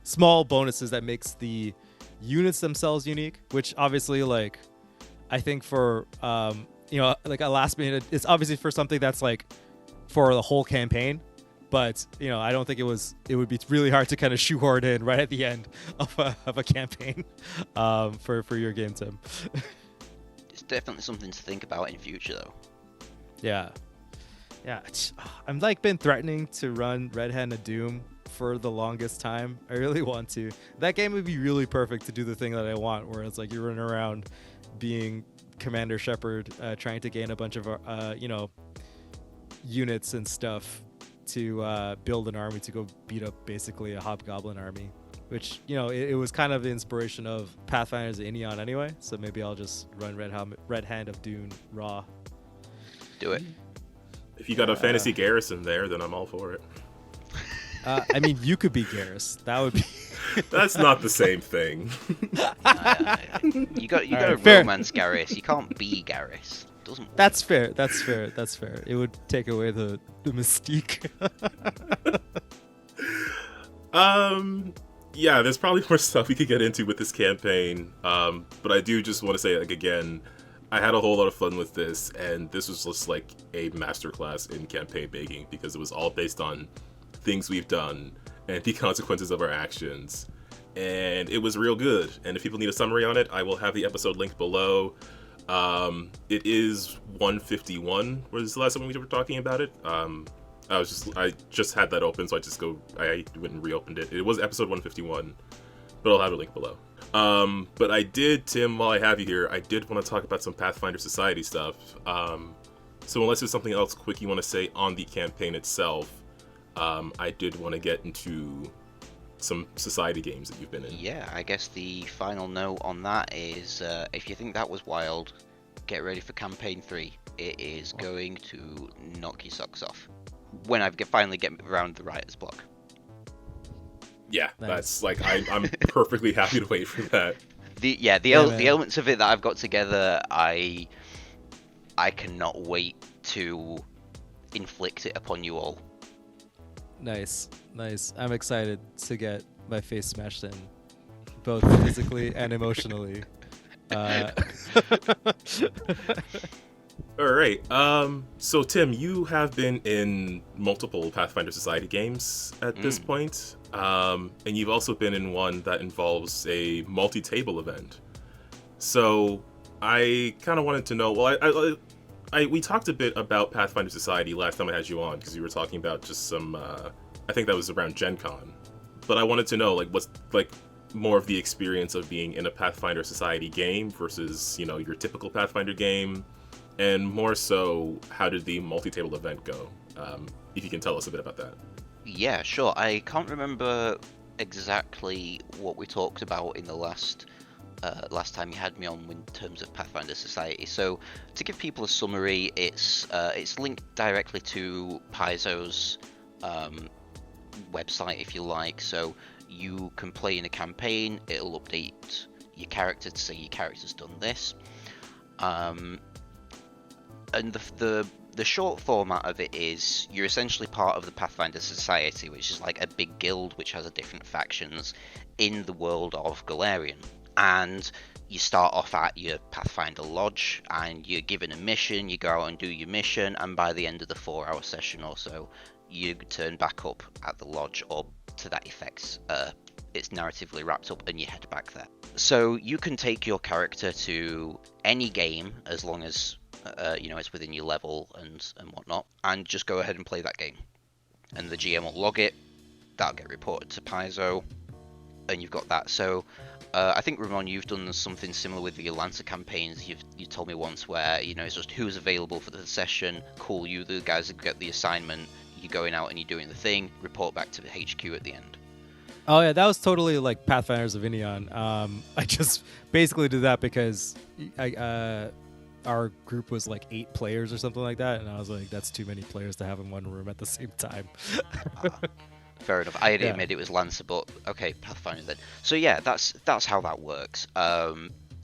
small bonuses that makes the units themselves unique, which obviously, like, I think for like a last minute, it's obviously for something that's like for the whole campaign. but I don't think it would be really hard to kind of shoehorn in right at the end of a campaign for your game, Tim. It's definitely something to think about in future, though. Yeah. I'm like been threatening to run Red Hand of Doom for the longest time. I really want to. That game would be really perfect to do the thing that I want, where it's like you're running around being Commander Shepard, trying to gain a bunch of units and stuff to build an army to go beat up basically a hobgoblin army, which it was kind of the inspiration of Pathfinder's Ineon anyway, so maybe I'll just run Red Hand of Dune raw. Do it. If you got a fantasy Garrison there, then I'm all for it. I mean, you could be Garrus. That would be. That's not the same thing. You got to fair. romance Garrus. You can't be Garrus. Doesn't work. That's fair. It would take away the mystique. Yeah, there's probably more stuff we could get into with this campaign. But I do just want to say, like, again, I had a whole lot of fun with this, and this was just like a masterclass in campaign making because it was all based on things we've done and the consequences of our actions. And it was real good. And if people need a summary on it, I will have the episode linked below. It is 151 was the last time we were talking about it. I just had that open, so I went and reopened it. It was episode 151, but I'll have it linked below. But I did, Tim, while I have you here, I did want to talk about some Pathfinder Society stuff. So unless there's something else quick you want to say on the campaign itself, I did want to get into some Society games that you've been in. Yeah, I guess the final note on that is, if you think that was wild, get ready for Campaign 3. It is going to knock your socks off. When I finally get around the writer's block. Yeah, Nice. That's like, I'm perfectly happy to wait for that. The elements of it that I've got together, I cannot wait to inflict it upon you all. Nice. I'm excited to get my face smashed in, both physically and emotionally. All right. So Tim, you have been in multiple Pathfinder Society games at this point, and you've also been in one that involves a multi-table event. So I kind of wanted to know. Well, we talked a bit about Pathfinder Society last time I had you on because you were talking about just some. I think that was around Gen Con, but I wanted to know what's more of the experience of being in a Pathfinder Society game versus your typical Pathfinder game. And more so, how did the multi-table event go? If you can tell us a bit about that. Yeah, sure. I can't remember exactly what we talked about in the last time you had me on in terms of Pathfinder Society. So, to give people a summary, it's linked directly to Paizo's website, if you like. So, you can play in a campaign. It'll update your character to say your character's done this. And the short format of it is you're essentially part of the Pathfinder Society, which is like a big guild which has different factions in the world of Golarion. And you start off at your Pathfinder Lodge and you're given a mission, you go out and do your mission, and by the end of the 4-hour session or so, you turn back up at the lodge, or to that effect, it's narratively wrapped up and you head back there. So you can take your character to any game as long as it's within your level and whatnot, and just go ahead and play that game. And the GM will log it, that'll get reported to Paizo, and you've got that. So I think, Ramon, you've done something similar with the Atlanta campaigns. You told me once where it's just who's available for the session. Cool, you the guys that get the assignment, you're going out and you're doing the thing, report back to the HQ at the end. Oh yeah, that was totally like Pathfinders of Ineon. I just basically did that because our group was like 8 players or something like that, and I was like, that's too many players to have in one room at the same time. Fair enough. I had admit it was Lancer, but okay, Pathfinder then. So yeah, that's how that works.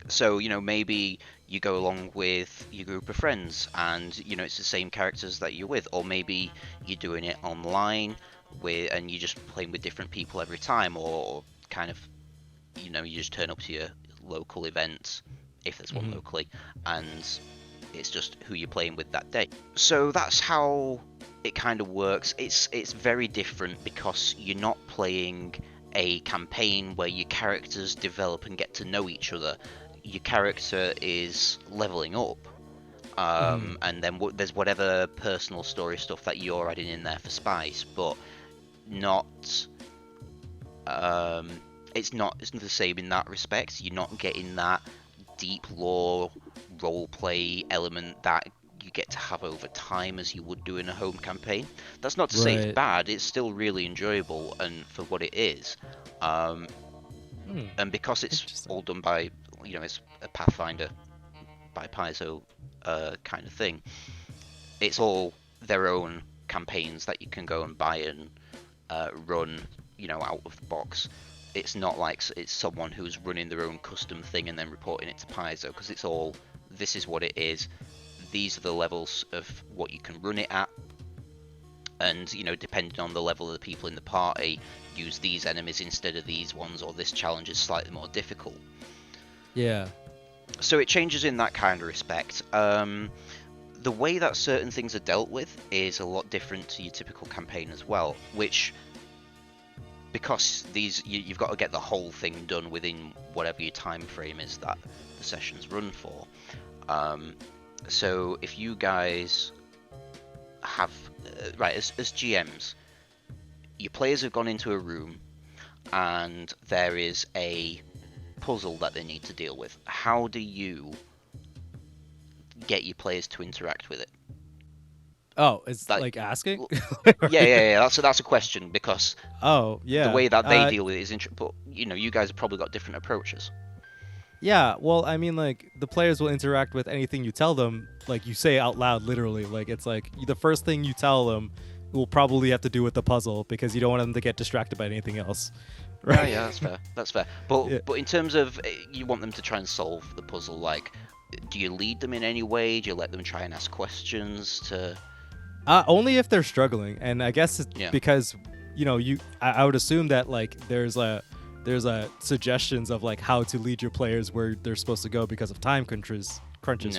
So maybe you go along with your group of friends, and it's the same characters that you're with, or maybe you're doing it online and you're just playing with different people every time, or kind of you just turn up to your local events, if there's one locally, and It's just who you're playing with that day. So that's how it kind of works. It's very different because you're not playing a campaign where your characters develop and get to know each other. Your character is leveling up, and then there's whatever personal story stuff that you're adding in there for spice, but not. It's not the same in that respect. You're not getting that deep lore roleplay element that you get to have over time as you would do in a home campaign. That's not to say it's bad. It's still really enjoyable and for what it is. And because it's all done by, it's a Pathfinder by Paizo kind of thing, it's all their own campaigns that you can go and buy and run, out of the box. It's not like it's someone who's running their own custom thing and then reporting it to Paizo, because it's all, this is what it is, these are the levels of what you can run it at, and depending on the level of the people in the party, use these enemies instead of these ones, or this challenge is slightly more difficult. Yeah. So it changes in that kind of respect. The way that certain things are dealt with is a lot different to your typical campaign as well, which, because you've got to get the whole thing done within whatever your time frame is that the sessions run for. So if you guys have as GMs, your players have gone into a room and there is a puzzle that they need to deal with. How do you get your players to interact with it? Oh, it's like asking? Yeah. That's a question, because the way that they deal with it is but you guys have probably got different approaches. Yeah, well, I mean, like, the players will interact with anything you tell them, like, you say out loud, literally. Like, it's like, the first thing you tell them will probably have to do with the puzzle, because you don't want them to get distracted by anything else. Right? Yeah, that's fair. But in terms of, you want them to try and solve the puzzle, like, do you lead them in any way? Do you let them try and ask questions to... Only if they're struggling, and I guess it's because, I would assume that, like, there's suggestions of like how to lead your players where they're supposed to go because of time crunches,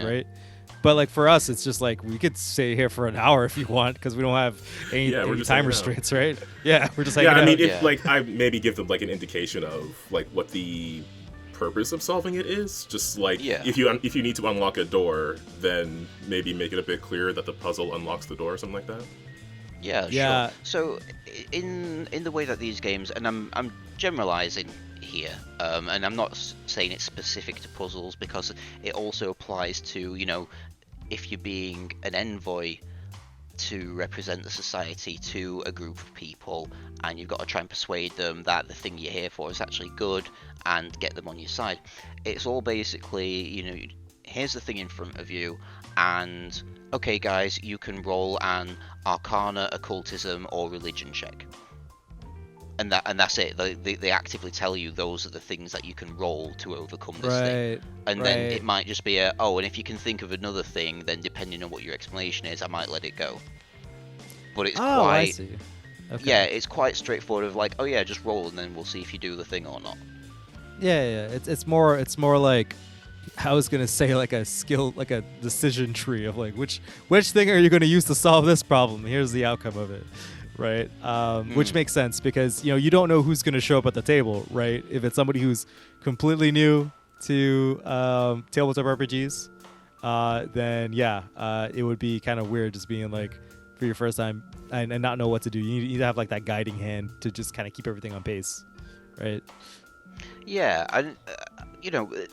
right? But like for us, it's just like we could stay here for an hour if you want, because we don't have any time restraints, right? Yeah, we're just hanging out. I mean, if like I maybe give them like an indication of like what the purpose of solving it is. Just like if you need to unlock a door, then maybe make it a bit clearer that the puzzle unlocks the door or something like that. Yeah, sure. So in the way that these games, and I'm generalizing here, and I'm not saying it's specific to puzzles, because it also applies to, if you're being an envoy to represent the society to a group of people, and you've got to try and persuade them that the thing you're here for is actually good and get them on your side. It's all basically, here's the thing in front of you, and okay guys, you can roll an Arcana, Occultism, or Religion check, and that's it. They actively tell you those are the things that you can roll to overcome this thing, and then it might just be and if you can think of another thing, then depending on what your explanation is, I might let it go. But it's I see. Okay. It's quite straightforward of like, just roll and then we'll see if you do the thing or not. Yeah. It's more like, I was gonna say like a skill, like a decision tree of like which thing are you gonna use to solve this problem? Here's the outcome of it, right? Which makes sense, because you don't know who's gonna show up at the table, right? If it's somebody who's completely new to tabletop RPGs, then it would be kind of weird just being like for your first time and not know what to do. You need to have like that guiding hand to just kind of keep everything on pace, right? Yeah, and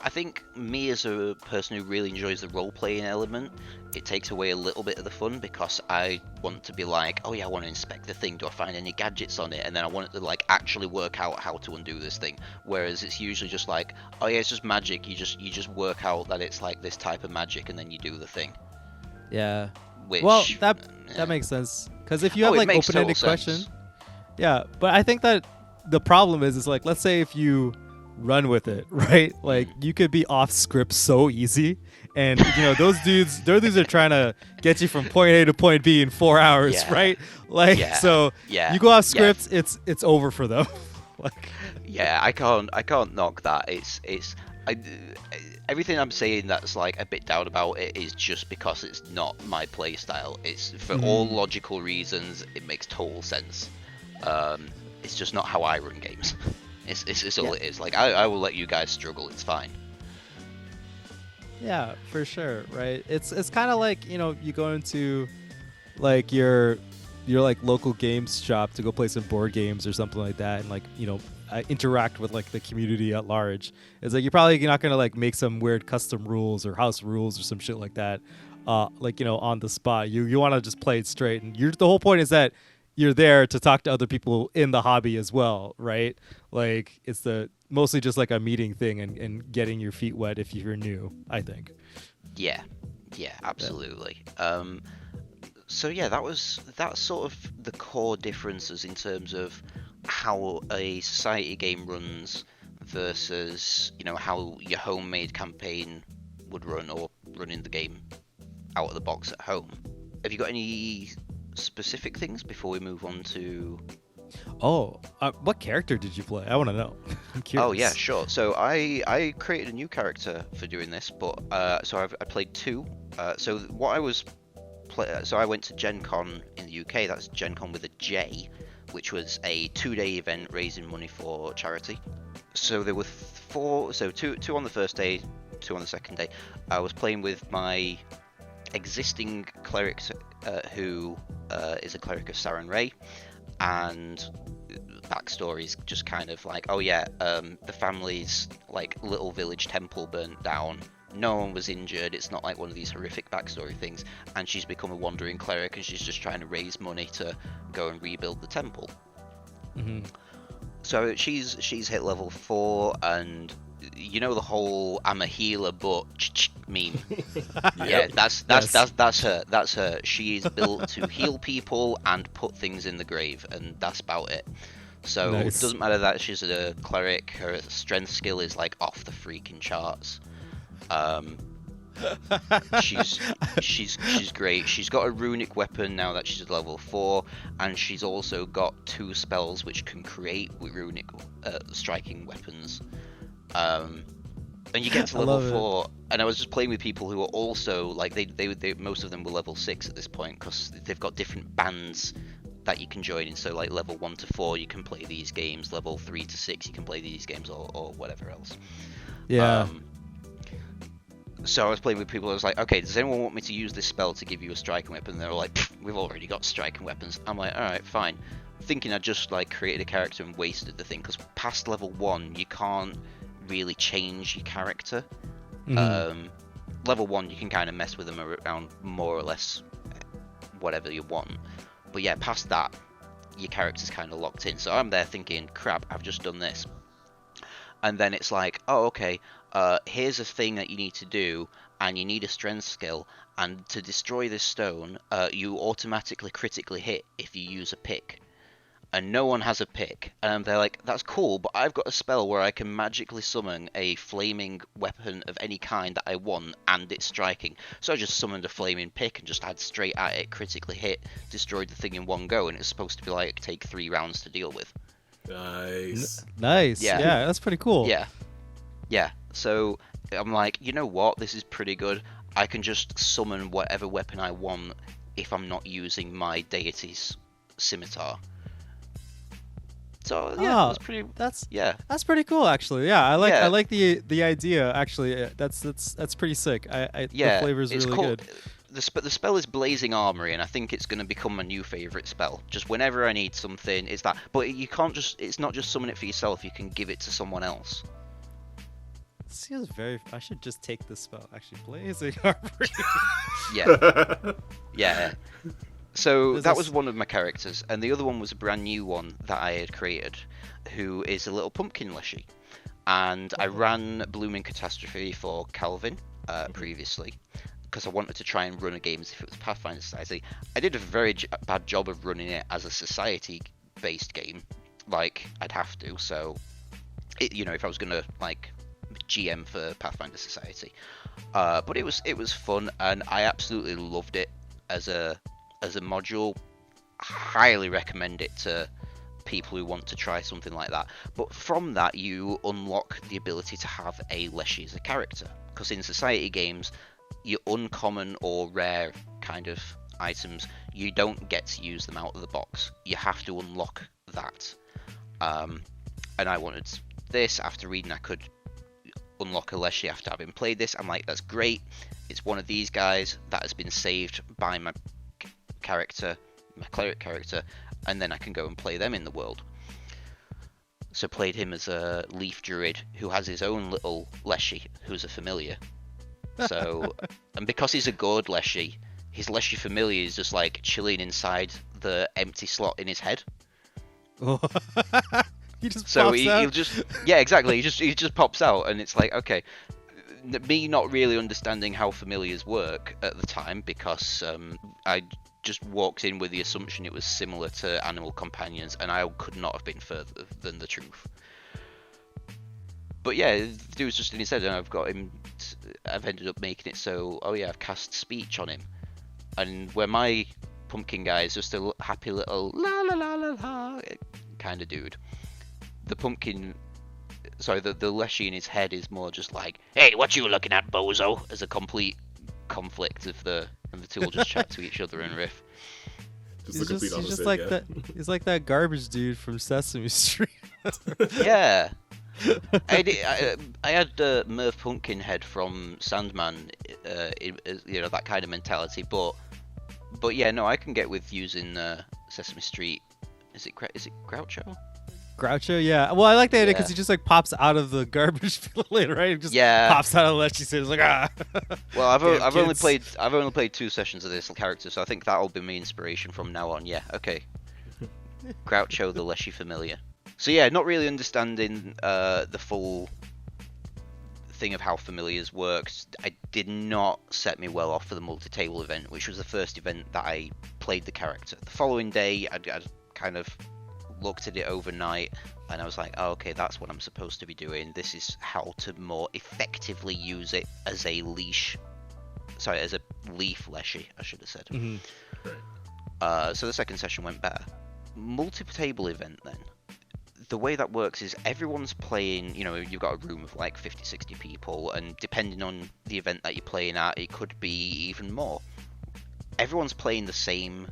I think me as a person who really enjoys the role-playing element, it takes away a little bit of the fun, because I want to be like, I want to inspect the thing, do I find any gadgets on it, and then I want it to like actually work out how to undo this thing. Whereas it's usually just like, it's just magic, you just work out that it's like this type of magic, and then you do the thing. Yeah. Which, that makes sense, because if you have like open-ended question, sense. But I think that the problem is like, let's say if you run with it, right? Like you could be off script so easy, and those dudes are trying to get you from point A to point B in 4 hours, right? Like so you go off script, it's over for them. Like I can't knock that. It's I, everything I'm saying that's like a bit down about it is just because it's not my play style. It's for all logical reasons. It makes total sense. It's just not how I run games. It's all it is. Like I will let you guys struggle. It's fine. Yeah, for sure, right? It's kind of like, you know, you go into like your like local games shop to go play some board games or something like that, and like, you know, interact with like the community at large. It's like you're probably not gonna like make some weird custom rules or house rules or some shit like that, like, you know, on the spot. You want to just play it straight, and the whole point is that you're there to talk to other people in the hobby as well, right? Like it's mostly just like a meeting thing and getting your feet wet if you're new, I think. Yeah, absolutely. So yeah, that's sort of the core differences in terms of how a society game runs versus, you know, how your homemade campaign would run, or running the game out of the box at home. Have you got any specific things before we move on to... What character did you play? I want to know. I'm curious. Oh yeah, sure. So I created a new character for doing this, but I played two. So what I was so I went to Gen Con in the UK. That's Gen Con with a J, which was a 2-day event raising money for charity. So there were two on the first day, 2 on the second day. I was playing with my existing cleric, who is a cleric of Saran Ray, and backstory is just kind of like, oh yeah, the family's like little village temple burnt down. No one was injured. It's not like one of these horrific backstory things, and she's become a wandering cleric, and she's just trying to raise money to go and rebuild the temple. Mm-hmm. So she's hit level 4, and you know the whole "I'm a healer, but meme." Yeah, that's her. That's her. She is built to heal people and put things in the grave, and that's about it. So Nice. It doesn't matter that she's a cleric. Her strength skill is like off the freaking charts. She's great. She's got a runic weapon now that she's at level 4, and she's also got 2 spells which can create with runic striking weapons. And you get to level 4, and I was just playing with people who are also like they most of them were level 6 at this point, because they've got different bands that you can join in. So like level 1 to 4 you can play these games, level 3 to 6 you can play these games, or whatever else. Yeah. So I was playing with people. I was like, okay, does anyone want me to use this spell to give you a striking weapon? And they were like, we've already got striking weapons. I'm like, all right, fine. Thinking I just like created a character and wasted the thing, because past level 1 you can't really change your character. Mm-hmm. Level 1 you can kind of mess with them around more or less whatever you want, but yeah, past that your character's kind of locked in. So I'm there thinking, crap, I've just done this, and then it's like, oh okay, here's a thing that you need to do, and you need a strength skill, and to destroy this stone you automatically critically hit if you use a pick, and no one has a pick. And they're like, that's cool, but I've got a spell where I can magically summon a flaming weapon of any kind that I want, and it's striking. So I just summoned a flaming pick and just had straight at it, critically hit, destroyed the thing in one go, and it's supposed to be like take 3 rounds to deal with. Nice. Nice. Yeah. Yeah, that's pretty cool. Yeah. So I'm like, you know what? This is pretty good. I can just summon whatever weapon I want if I'm not using my deity's scimitar. So yeah, that's pretty. That's pretty cool, actually. Yeah, I like Yeah. I like the idea. Actually, that's pretty sick. The flavor's it's really called, good. The spell is Blazing Armory, and I think it's going to become my new favorite spell. Just whenever I need something, it's that. But you can't just. It's not just summon it for yourself. You can give it to someone else. Seems very. I should just take this spell. Actually, Blazing Armory. Yeah. So There's that this- was one of my characters, and the other one was a brand new one that I had created, who is a little pumpkin leshy. And I ran Blooming Catastrophe for Calvin previously, because I wanted to try and run a game as if it was Pathfinder Society. I did a very bad job of running it as a society-based game, like I'd have to. So, if I was gonna like GM for Pathfinder Society, but it was fun, and I absolutely loved it as a module. Highly recommend it to people who want to try something like that. But from that, you unlock the ability to have a Leshy as a character. Because in society games, your uncommon or rare kind of items, you don't get to use them out of the box. You have to unlock that. And I wanted this. After reading I could unlock a Leshy after having played this. I'm like, that's great. It's one of these guys that has been saved by my character, my cleric character, and then I can go and play them in the world. So played him as a leaf druid who has his own little Leshy, who's a familiar. So, and because he's a gourd Leshy, his Leshy familiar is just like chilling inside the empty slot in his head. He just So pops out. he'll just, yeah, exactly. He just pops out, and it's like, okay. Me not really understanding how familiars work at the time, because I just walked in with the assumption it was similar to animal companions, and I could not have been further than the truth. But yeah, the dude's just in his head, and I've ended up making it so, oh yeah, I've cast speech on him, and where my pumpkin guy is just a happy little la la la la la kind of dude, the pumpkin. Sorry, the Leshy in his head is more just like, hey, what you looking at, bozo? As a complete conflict of and the two will just chat to each other and riff. Just the complete opposite, he's just like yeah. that. He's like that garbage dude from Sesame Street. Yeah. I had Merv Pumpkinhead from Sandman, that kind of mentality, but yeah, no, I can get with using Sesame Street. Is it Groucho? Groucho, yeah. Well, I like the idea because Yeah. he just like pops out of the garbage bin, right? He just Yeah. pops out of the Leshy says like ah. Well, I've only kids. played 2 sessions of this character, so I think that'll be my inspiration from now on. Yeah, okay. Groucho the Leshy familiar. So yeah, not really understanding the full thing of how familiars works. I did not set me well off for the multi-table event, which was the first event that I played the character. The following day, I'd kind of looked at it overnight, and I was like, oh, okay, that's what I'm supposed to be doing. This is how to more effectively use it as a leaf Leshy, I should have said. Right. So the second session went better. Multi-table event then. The way that works is everyone's playing, you've got a room of like 50, 60 people, and depending on the event that you're playing at, it could be even more. Everyone's playing the same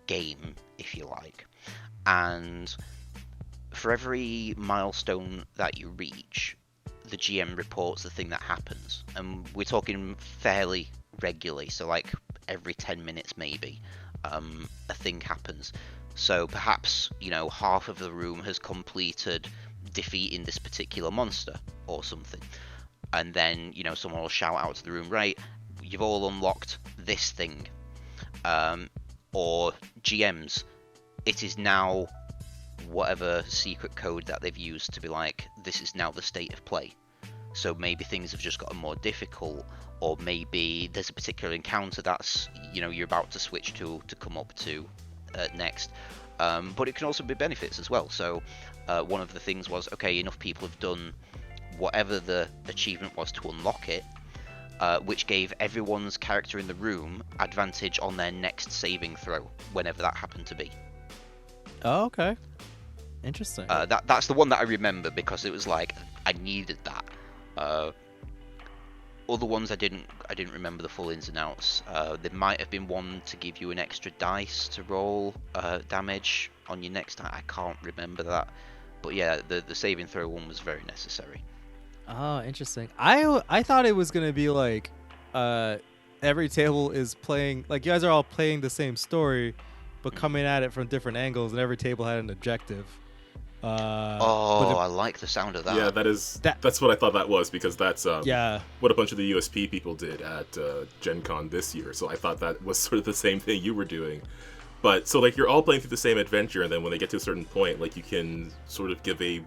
game, if you like. And for every milestone that you reach, the GM reports the thing that happens. And we're talking fairly regularly, so like every 10 minutes maybe, a thing happens. So perhaps, half of the room has completed defeating this particular monster or something. And then, someone will shout out to the room, right, you've all unlocked this thing. Or GMs, it is now whatever secret code that they've used to be like, this is now the state of play. So maybe things have just gotten more difficult, or maybe there's a particular encounter that's, you're about to switch to come up to next. But it can also be benefits as well. So one of the things was, okay, enough people have done whatever the achievement was to unlock it, which gave everyone's character in the room advantage on their next saving throw, whenever that happened to be. Oh, okay. Interesting. That's the one that I remember, because it was like I needed that. Other ones I didn't remember the full ins and outs. There might have been one to give you an extra dice to roll damage on your next time. I can't remember that, but yeah, the saving throw one was very necessary. Oh, interesting. I thought it was gonna be like, every table is playing, like you guys are all playing the same story, but coming at it from different angles, and every table had an objective. I like the sound of that. Yeah, that's what I thought that was, because that's yeah, what a bunch of the USP people did at Gen Con this year. So I thought that was sort of the same thing you were doing. But so like you're all playing through the same adventure, and then when they get to a certain point, like you can sort of give a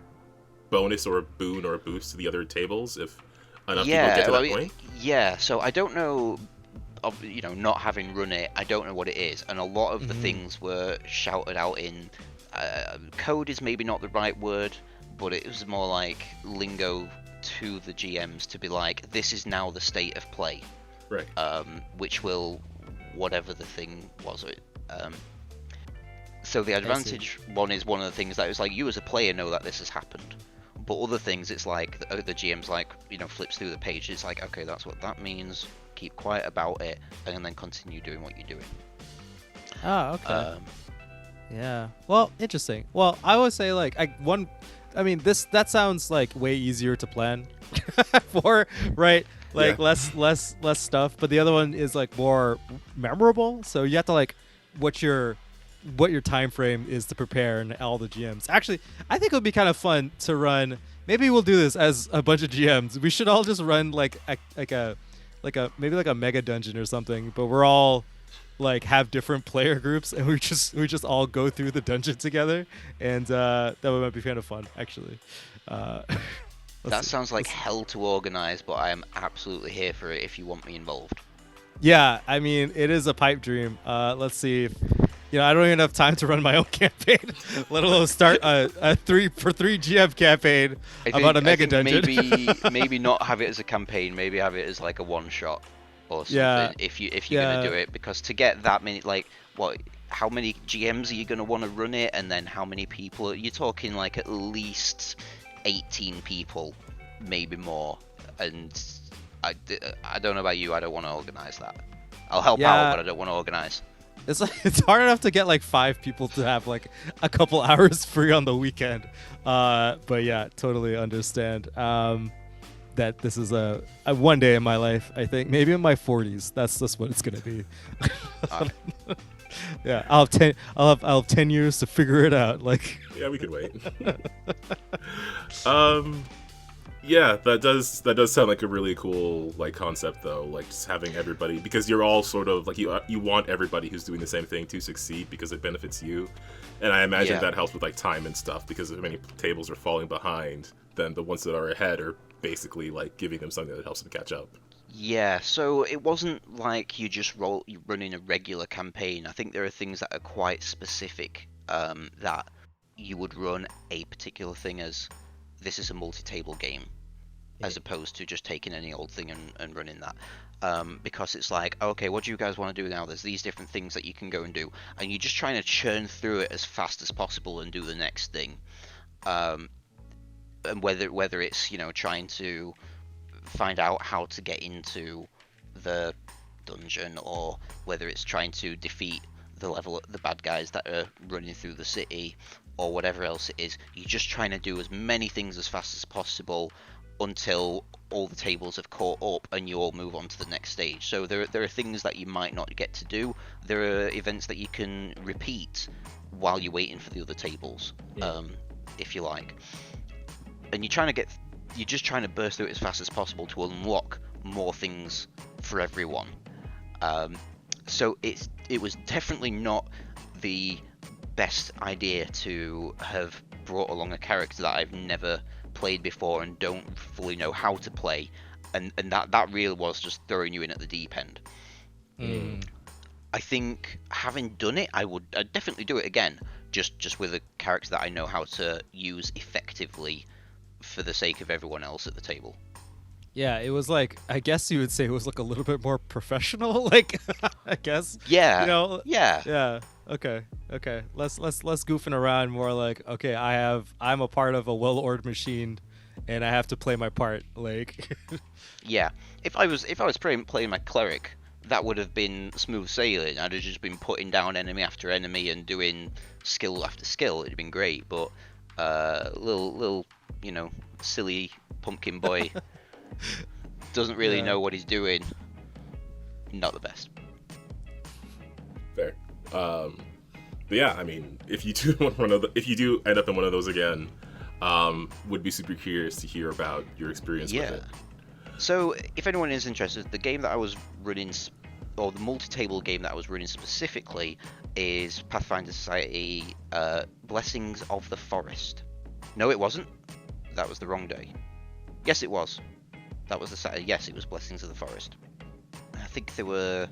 bonus or a boon or a boost to the other tables if enough people get to that point. Yeah, so I don't know, not having run it, I don't know what it is, and a lot of the things were shouted out in code is maybe not the right word, but it was more like lingo to the GMs to be like, this is now the state of play, right? Which will, whatever the thing was, So the advantage one is one of the things that is like you as a player know that this has happened, but other things it's like the GM's like flips through the page. It's like, okay, that's what that means. Keep quiet about it, and then continue doing what you're doing. Oh, okay. Yeah. Well, interesting. Well, I would say like that sounds like way easier to plan for, right? Like less stuff, but the other one is like more memorable. So you have to like what your time frame is to prepare and all the GMs. Actually, I think it would be kind of fun to run. Maybe we'll do this as a bunch of GMs. We should all just run like a mega dungeon or something, but we're all like have different player groups and we just all go through the dungeon together, and that might be kind of fun actually. That sounds like hell to organize, but I am absolutely here for it if you want me involved. Yeah, I mean, it is a pipe dream. Let's see if I don't even have time to run my own campaign, let alone start a 3 for 3 GM campaign about a mega dungeon. Maybe not have it as a campaign. Maybe have it as like a one shot or something. Yeah. If you're gonna do it, because to get that many, like how many GMs are you gonna want to run it, and then how many people? You're talking like at least 18 people, maybe more. And I don't know about you. I don't want to organize that. I'll help out, but I don't want to organize. It's hard enough to get like 5 people to have like a couple hours free on the weekend. But yeah, totally understand that this is a one day in my life. I think maybe in my 40s. That's just what it's gonna be. Right. Yeah, I'll have 10 years to figure it out. Like yeah, we could wait. Yeah, that does sound like a really cool like concept though, like just having everybody, because you're all sort of like you want everybody who's doing the same thing to succeed because it benefits you, and I imagine that helps with like time and stuff, because if many tables are falling behind, then the ones that are ahead are basically like giving them something that helps them catch up. Yeah, so it wasn't like you're running a regular campaign. I think there are things that are quite specific, that you would run a particular thing as this is a multi-table game, as opposed to just taking any old thing and running that. Because it's like, okay, what do you guys want to do now? There's these different things that you can go and do, and you're just trying to churn through it as fast as possible and do the next thing. And whether it's trying to find out how to get into the dungeon, or whether it's trying to defeat the bad guys that are running through the city, or whatever else it is, you're just trying to do as many things as fast as possible until all the tables have caught up and you all move on to the next stage. So there are things that you might not get to do. There are events that you can repeat while you're waiting for the other tables, if you like. And you're just trying to burst through it as fast as possible to unlock more things for everyone. So it was definitely not the best idea to have brought along a character that I've never played before and don't fully know how to play, and that really was just throwing you in at the deep end. I think having done it, I'd definitely do it again, just with a character that I know how to use effectively for the sake of everyone else at the table. Yeah, it was like, I guess you would say it was like a little bit more professional, like I guess. Yeah. Yeah. Okay. Less goofing around, more like, okay, I'm a part of a well-oiled machine and I have to play my part, like. Yeah. If I was playing my cleric, that would have been smooth sailing. I'd have just been putting down enemy after enemy and doing skill after skill. It'd have been great, but little silly pumpkin boy doesn't really know what he's doing. Not the best. Fair. But yeah, I mean, if you do end up in one of those again, would be super curious to hear about your experience with it. So if anyone is interested, the game that I was running, or the multi-table game that I was running specifically, is Pathfinder Society Blessings of the Forest. No, it wasn't. That was the wrong day. Yes, it was. That was the Saturday. Yes, it was Blessings of the Forest. I think there were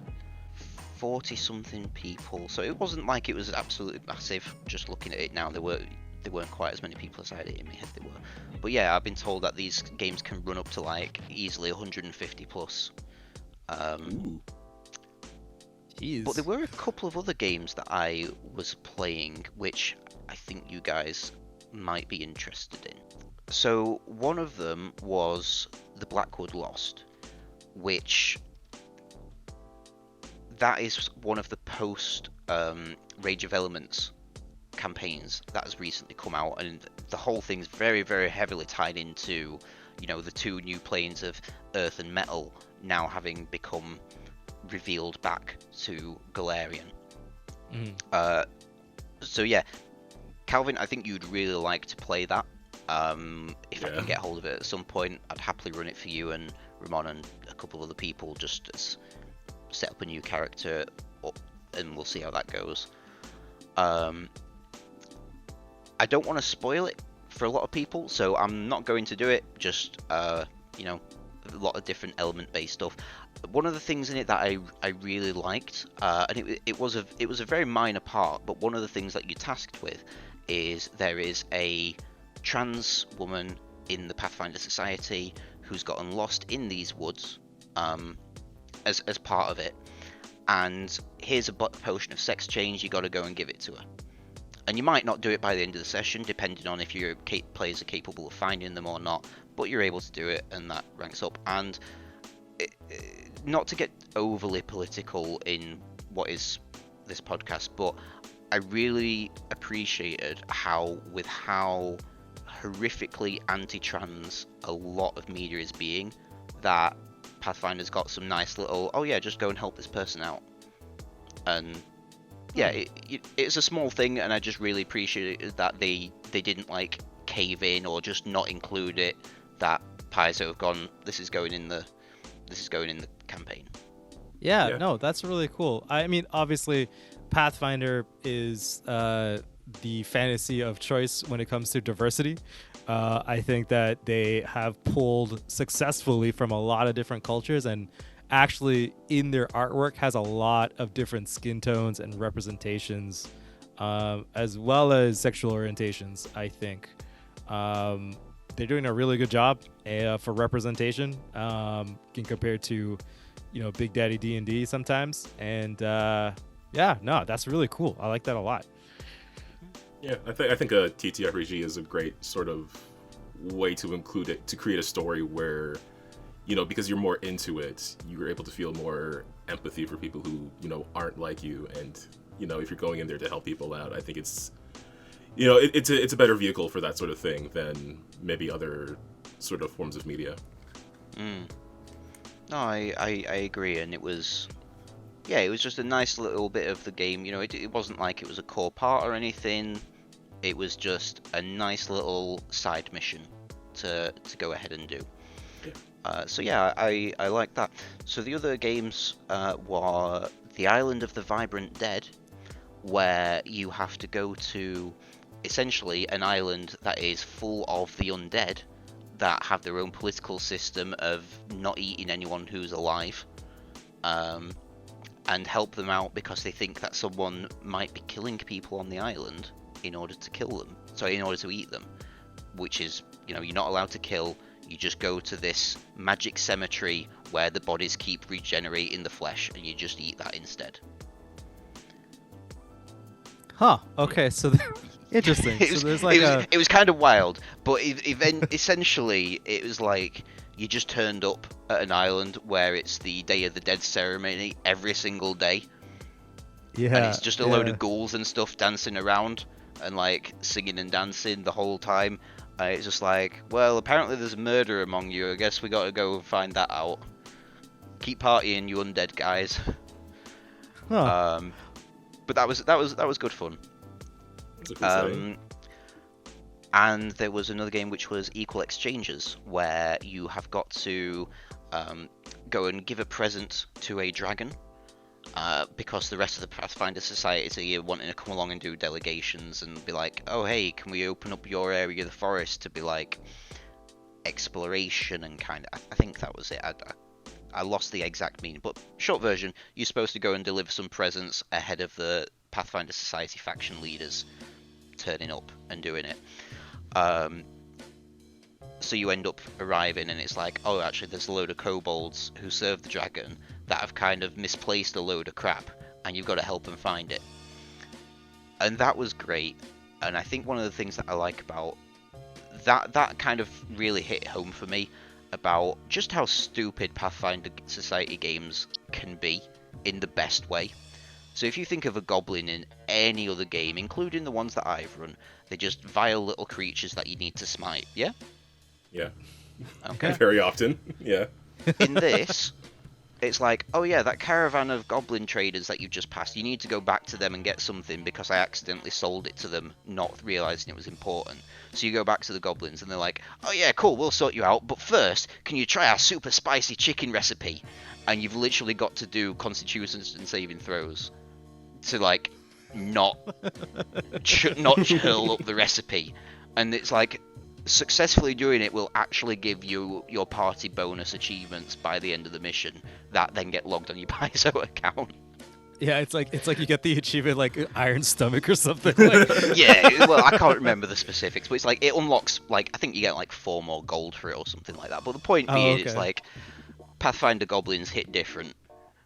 40-something people, so it wasn't like it was absolutely massive. Just looking at it now, there weren't quite as many people as I had it in my head there were. But yeah, I've been told that these games can run up to like easily 150 plus. But there Jeez. were a couple of other games that I was playing, which I think you guys might be interested in. So one of them was the Blackwood Lost, which that is one of the post Rage of Elements campaigns that has recently come out, and the whole thing's very, very heavily tied into, the two new planes of Earth and Metal now having become revealed back to Galarian. So yeah, Calvin, I think you'd really like to play that. If I can get hold of it at some point, I'd happily run it for you and Ramon and a couple of other people, just as set up a new character, and we'll see how that goes. I don't want to spoil it for a lot of people, so I'm not going to do it. Just a lot of different element-based stuff. One of the things in it that I really liked, and it was a very minor part, but one of the things that you're tasked with is there is a trans woman in the Pathfinder Society who's gotten lost in these woods as part of it, and here's a potion of sex change. You got to go and give it to her. And you might not do it by the end of the session, depending on if your players are capable of finding them or not, but you're able to do it, and that ranks up. And not to get overly political in what is this podcast, but I really appreciated how horrifically anti-trans a lot of media is being, that Pathfinder's got some nice little, oh yeah, just go and help this person out. And yeah, it's a small thing, and I just really appreciated that they didn't like cave in or just not include it. That Paizo have gone, this is going in the campaign. Yeah, no, that's really cool. I mean, obviously, Pathfinder is the fantasy of choice when it comes to diversity. I think that they have pulled successfully from a lot of different cultures, and actually in their artwork has a lot of different skin tones and representations, as well as sexual orientations. I think they're doing a really good job for representation, compared to Big Daddy D&D sometimes. And that's really cool. I like that a lot. Yeah, I think a TTRPG is a great sort of way to include it, to create a story where, because you're more into it, you're able to feel more empathy for people who, aren't like you. And, if you're going in there to help people out, I think it's, it's a better vehicle for that sort of thing than maybe other sort of forms of media. No, I agree, and it was just a nice little bit of the game. It wasn't like it was a core part or anything. It was just a nice little side mission to go ahead and do. I like that. So the other games were the Island of the Vibrant Dead, where you have to go to essentially an island that is full of the undead that have their own political system of not eating anyone who's alive, and help them out because they think that someone might be killing people on the island in order to eat them, which is, you're not allowed to kill. You just go to this magic cemetery where the bodies keep regenerating the flesh, and you just eat that instead. Huh. Okay. So interesting. It was kind of wild, but essentially it was like you just turned up at an island where it's the Day of the Dead ceremony every single day. Yeah. And it's just a load of ghouls and stuff dancing around and like singing and dancing the whole time. It's just like, well, apparently there's a murder among you. I guess we got to go and find that out. Keep partying, you undead guys. Huh. But that was good fun. And there was another game which was Equal Exchanges, where you have got to go and give a present to a dragon, because the rest of the Pathfinder Society are wanting to come along and do delegations and be like, oh hey, can we open up your area of the forest to be like exploration and kind of, I think that was it. I lost the exact meaning, but short version, you're supposed to go and deliver some presents ahead of the Pathfinder Society faction leaders turning up and doing it. So you end up arriving and it's like, oh, actually there's a load of kobolds who serve the dragon that have kind of misplaced a load of crap, and you've got to help them find it. And that was great. And I think one of the things that I like about that kind of really hit home for me about just how stupid Pathfinder Society games can be in the best way. So if you think of a goblin in any other game, including the ones that I've run, they're just vile little creatures that you need to smite, yeah? Yeah. Okay. Very often, yeah. In this, it's like, oh yeah, that caravan of goblin traders that you've just passed, you need to go back to them and get something because I accidentally sold it to them, not realising it was important. So you go back to the goblins and they're like, oh yeah, cool, we'll sort you out, but first, can you try our super spicy chicken recipe? And you've literally got to do constitution and saving throws to like not hurl up the recipe. And it's like, successfully doing it will actually give you your party bonus achievements by the end of the mission that then get logged on your Pasion account. Yeah, it's like you get the achievement like Iron Stomach or something. Like. Yeah, well, I can't remember the specifics, but it's like it unlocks like I think you get like 4 more gold for it or something like that. But the point being, okay. It's like Pathfinder goblins hit different,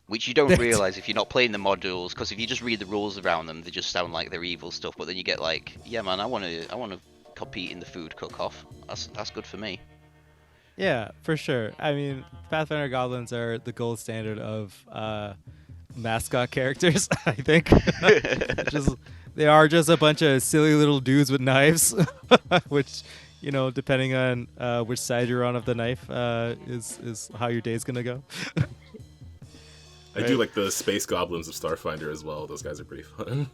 which you don't realize if you're not playing the modules. Because if you just read the rules around them, they just sound like they're evil stuff. But then you get like, yeah, man, I want to compete in the food cook-off. That's good for me. Yeah, for sure. I mean, Pathfinder goblins are the gold standard of mascot characters, I think. They are just a bunch of silly little dudes with knives, which, you know, depending on which side you're on of the knife, is how your day's gonna go. I do like the space goblins of Starfinder as well. Those guys are pretty fun.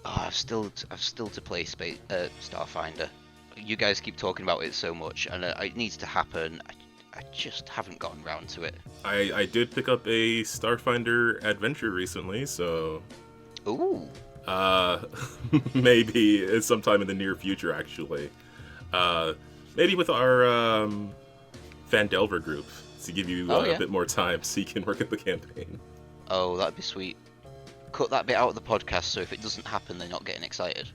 Oh, I've still to play Starfinder. You guys keep talking about it so much, and it needs to happen. I just haven't gotten around to it. I did pick up a Starfinder adventure recently, so... Ooh. Maybe it's sometime in the near future, actually. Maybe with our Fandelver group, to give you a bit more time so you can work at the campaign. Oh, that'd be sweet. Cut that bit out of the podcast, so if it doesn't happen, they're not getting excited.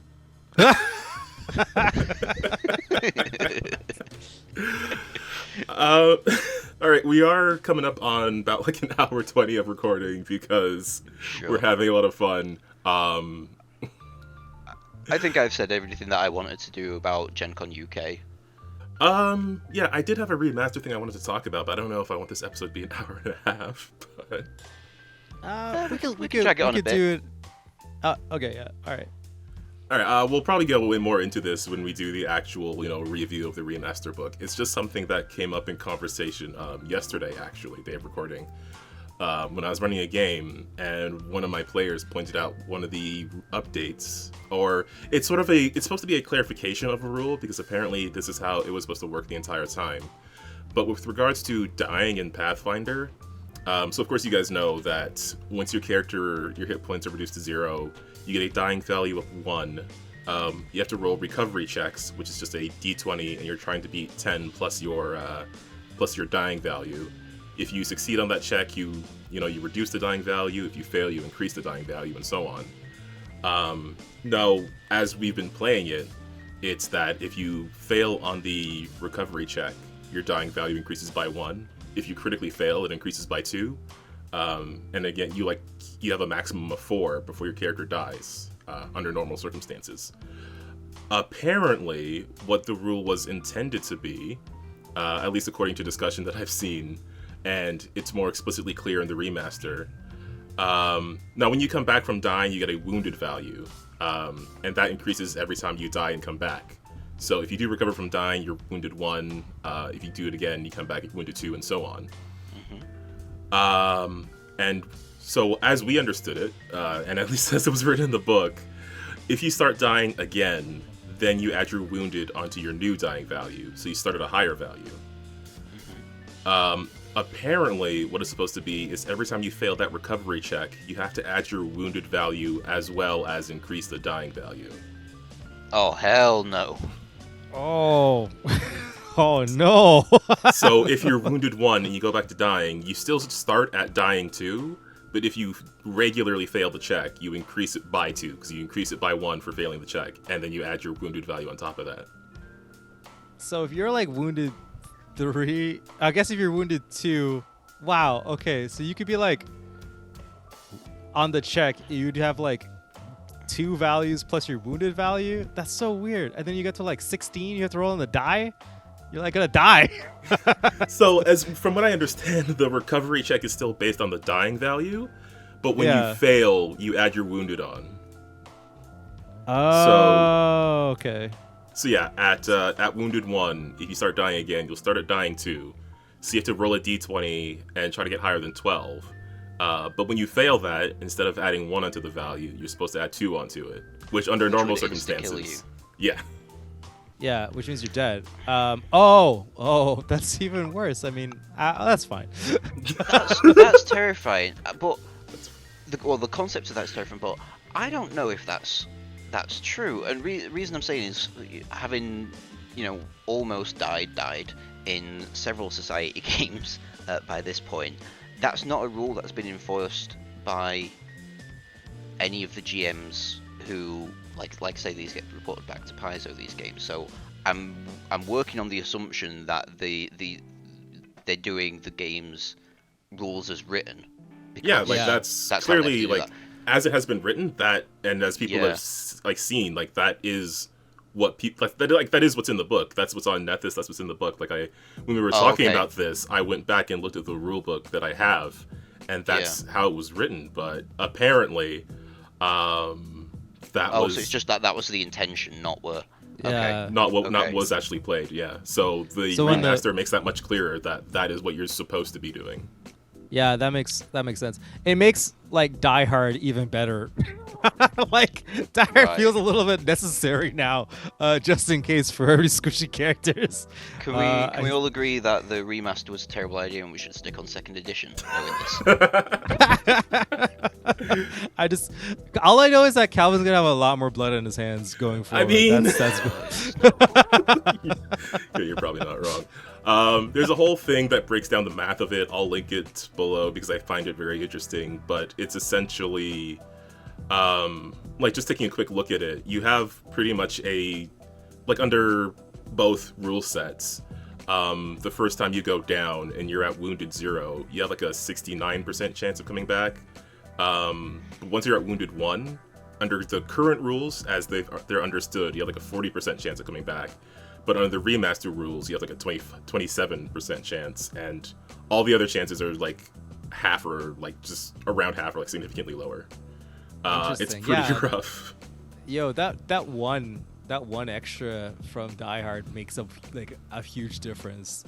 All right, we are coming up on about like an hour 20 of recording because we're having a lot of fun. I think I've said everything that I wanted to do about Gen Con UK. Yeah, I did have a remaster thing I wanted to talk about, but I don't know if I want this episode to be an hour and a half. But we could drag it on a bit. Do it. Okay, yeah, all right. All right, we'll probably go way more into this when we do the actual, review of the remaster book. It's just something that came up in conversation yesterday, actually, day of recording, when I was running a game, and one of my players pointed out one of the updates, or it's supposed to be a clarification of a rule, because apparently this is how it was supposed to work the entire time. But with regards to dying in Pathfinder, so of course you guys know that once your hit points are reduced to 0, you get a dying value of 1. You have to roll recovery checks, which is just a d20, and you're trying to beat 10 plus your dying value. If you succeed on that check, you reduce the dying value. If you fail, you increase the dying value, and so on. Now, as we've been playing it, it's that if you fail on the recovery check, your dying value increases by 1. If you critically fail, it increases by 2. And again, you have a maximum of 4 before your character dies, under normal circumstances. Apparently, what the rule was intended to be, at least according to discussion that I've seen, and it's more explicitly clear in the remaster. Now, when you come back from dying, you get a wounded value, and that increases every time you die and come back. So if you do recover from dying, you're wounded 1. If you do it again, you come back at wounded 2, and so on. And so as we understood it, and at least as it was written in the book, if you start dying again, then you add your wounded onto your new dying value. So you start at a higher value. Apparently, what it's supposed to be is every time you fail that recovery check, you have to add your wounded value as well as increase the dying value. Oh, hell no. Oh. Oh, no. So if you're wounded 1 and you go back to dying, you still start at dying 2, but if you regularly fail the check, you increase it by 2, because you increase it by 1 for failing the check, and then you add your wounded value on top of that. So if you're like wounded 3, I guess if you're wounded 2, wow, okay, so you could be like on the check, you'd have like 2 values plus your wounded value. That's so weird. And then you get to like 16, you have to roll on the die. You're like gonna die. So, as from what I understand, the recovery check is still based on the dying value, but when you fail, you add your wounded on. Oh, okay. So yeah, at wounded 1, if you start dying again, you'll start at dying 2. So you have to roll a d20 and try to get higher than 12. But when you fail that, instead of adding 1 onto the value, you're supposed to add 2 onto it, which under normal circumstances, yeah, which means you're dead. Oh, that's even worse. I mean, that's fine. That's terrifying. But the concept of that's terrifying. But I don't know if that's true. And the reason I'm saying is, having almost died in several society games by this point, that's not a rule that's been enforced by any of the GMs who, like say, these get reported back to Paizo, these games. So I'm working on the assumption that they're doing the game's rules as written. Yeah, that's clearly that. As it has been written, that, and as people have seen, that is what people that is what's in the book. That's what's on Nethys. That's what's in the book. When we were talking about this, I went back and looked at the rule book that I have, and that's how it was written. But apparently, that was. So it's just that was the intention, not what. Yeah. Not what was actually played. Yeah. So the remaster makes that much clearer that is what you're supposed to be doing. Yeah, that makes sense. It makes Die Hard even better. Die Hard feels a little bit necessary now, just in case for every squishy characters. Can we all agree that the remaster was a terrible idea and we should stick on second edition? All I know is that Calvin's gonna have a lot more blood in his hands going forward. I mean, that's you're probably not wrong. There's a whole thing that breaks down the math of it. I'll link it below because I find it very interesting. But it's essentially, just taking a quick look at it, you have pretty much under both rule sets, the first time you go down and you're at wounded 0, you have a 69% chance of coming back. Once you're at wounded 1, under the current rules as they're understood, you have a 40% chance of coming back. But under the remaster rules, you have a 27% chance, and all the other chances are half or just around half or significantly lower. It's pretty rough. Yo, that one extra from Die Hard makes a huge difference.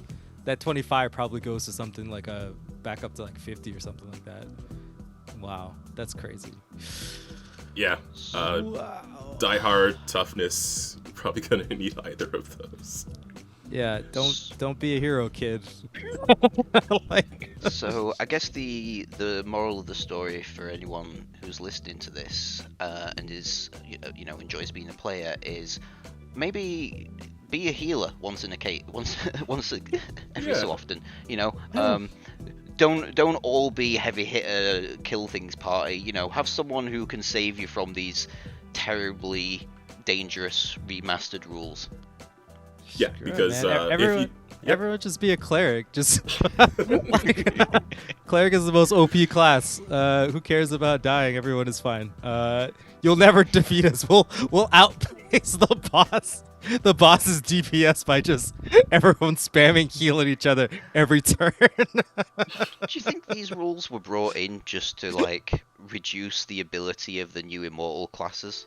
That 25 probably goes to something back up to 50 or something like that. Wow, that's crazy. Yeah. Wow. Die Hard, toughness, you're probably gonna need either of those. Yeah, don't be a hero, kid. So I guess the moral of the story for anyone who's listening to this and is enjoys being a player is maybe be a healer once every so often. Don't all be heavy hitter kill things party. Have someone who can save you from these terribly dangerous remastered rules. Yeah, because everyone just be a cleric. Just cleric is the most OP class. Who cares about dying? Everyone is fine. You'll never defeat us. We'll outpace the boss. The boss's DPS by just everyone spamming healing each other every turn. Do you think these rules were brought in just to reduce the ability of the new immortal classes?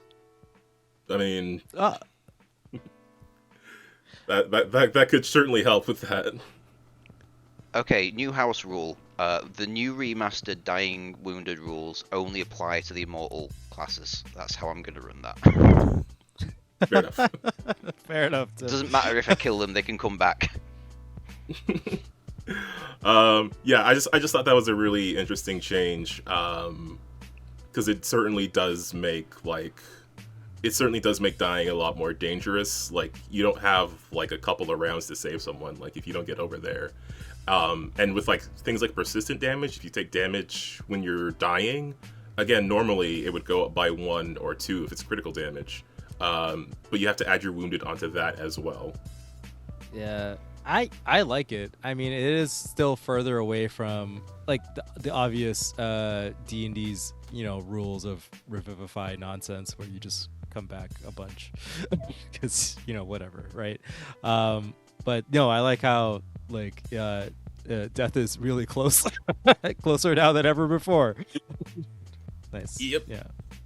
I mean, that could certainly help with that. Okay, new house rule. The new remastered dying wounded rules only apply to the immortal classes. That's how I'm going to run that. Fair enough. Fair enough. It doesn't matter if I kill them; they can come back. Yeah, I just thought that was a really interesting change, because it certainly does make dying a lot more dangerous. You don't have a couple of rounds to save someone. If you don't get over there, and with things like persistent damage, if you take damage when you're dying, again, normally it would go up by 1 or 2 if it's critical damage. But you have to add your wounded onto that as well. Yeah, I like it. I mean, it is still further away from like the obvious D&D's rules of revivify nonsense where you just come back a bunch because whatever, right? But no, I like how like death is really close, closer now than ever before. Nice. Yep. Yeah.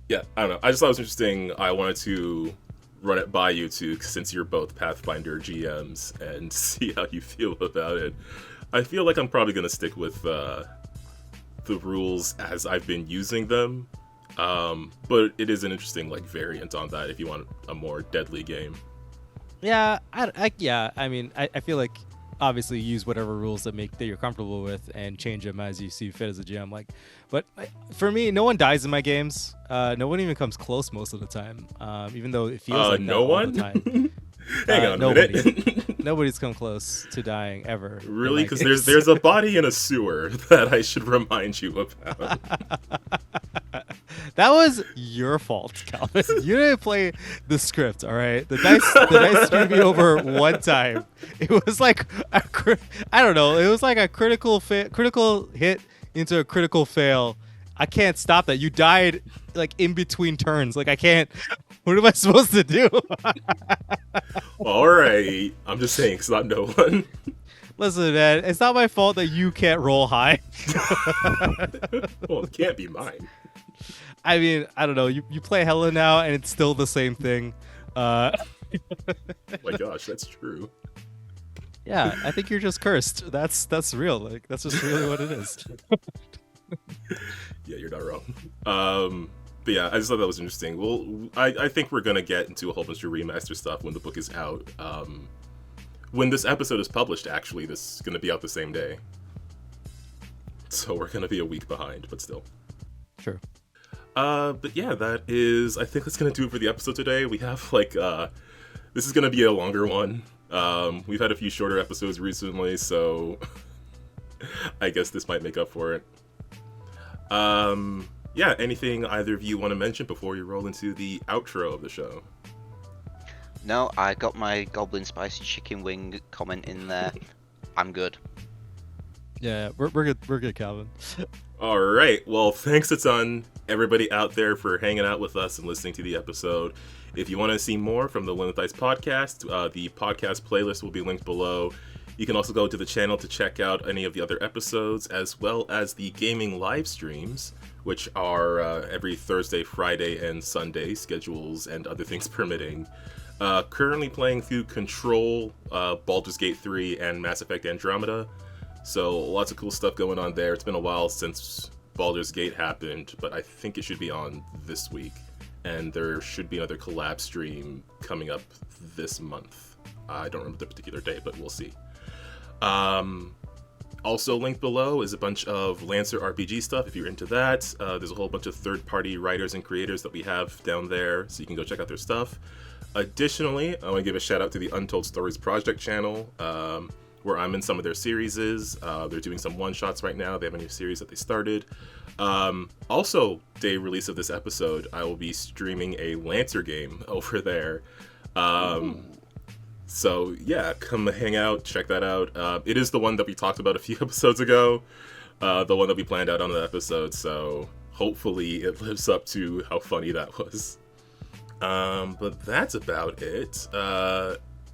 Yeah, I don't know. I just thought it was interesting. I wanted to run it by you two since you're both Pathfinder GMs and see how you feel about it. I feel like I'm probably going to stick with the rules as I've been using them. But it is an interesting like variant on that if you want a more deadly game. Yeah, I mean, I feel like obviously use whatever rules that you're comfortable with and change them as you see fit as a GM. Like, but for me, no one dies in my games. No one even comes close most of the time. Even though it feels like no that one? all the time. Hang on a nobody. minute. Nobody's come close to dying ever. Really? Because there's a body in a sewer that I should remind you about. That was your fault, Calvin. You didn't play the script, all right? The dice screwed me over one time. It was like I don't know. It was like a critical hit into a critical fail. I can't stop that. You died like in between turns. Like I can't. What am I supposed to do? All right. I'm just saying it's not no one. Listen, man. It's not my fault that you can't roll high. Well, it can't be mine. I mean, I don't know. You play Hella now, and it's still the same thing. Oh my gosh, that's true. Yeah, I think you're just cursed. That's real. Like that's just really what it is. Yeah, you're not wrong. But yeah, I just thought that was interesting. Well, I think we're gonna get into a whole bunch of remaster stuff when the book is out. When this episode is published, actually, this is gonna be out the same day. So we're gonna be a week behind, but still. Sure. But yeah, I think that's gonna do it for the episode today. We have like, this is gonna be a longer one. We've had a few shorter episodes recently, so I guess this might make up for it. Yeah, anything either of you want to mention before you roll into the outro of the show? No, I got my Goblin Spicy Chicken Wing comment in there. I'm good. Yeah, we're good. We're good, Calvin. All right. Well, thanks a ton, everybody out there, for hanging out with us and listening to the episode. If you want to see more from the Limit Dice podcast, the podcast playlist will be linked below. You can also go to the channel to check out any of the other episodes, as well as the gaming live streams, which are every Thursday, Friday, and Sunday, schedules and other things permitting. Currently playing through Control, Baldur's Gate 3, and Mass Effect Andromeda. So lots of cool stuff going on there. It's been a while since Baldur's Gate happened, but I think it should be on this week. And there should be another collab stream coming up this month. I don't remember the particular date, but we'll see. Also linked below is a bunch of Lancer RPG stuff if you're into that. There's a whole bunch of third-party writers and creators that we have down there, so you can go check out their stuff. Additionally, I want to give a shout out to the Untold Stories Project channel, where I'm in some of their series. They're doing some one-shots right now. They have a new series that they started. Also, day release of this episode, I will be streaming a Lancer game over there. So yeah, come hang out, check that out. It is the one that we talked about a few episodes ago, the one that we planned out on the episode, so hopefully it lives up to how funny that was. But that's about it.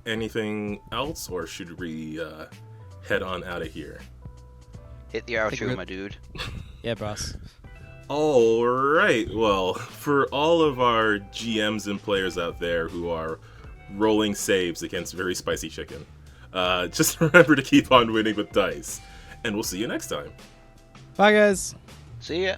Anything else, or should we head on out of here? Hit the outro, my dude. Yeah, boss. All right. Well, for all of our GMs and players out there who are rolling saves against very spicy chicken, just remember to keep on winning with dice, and we'll see you next time. Bye, guys. See ya.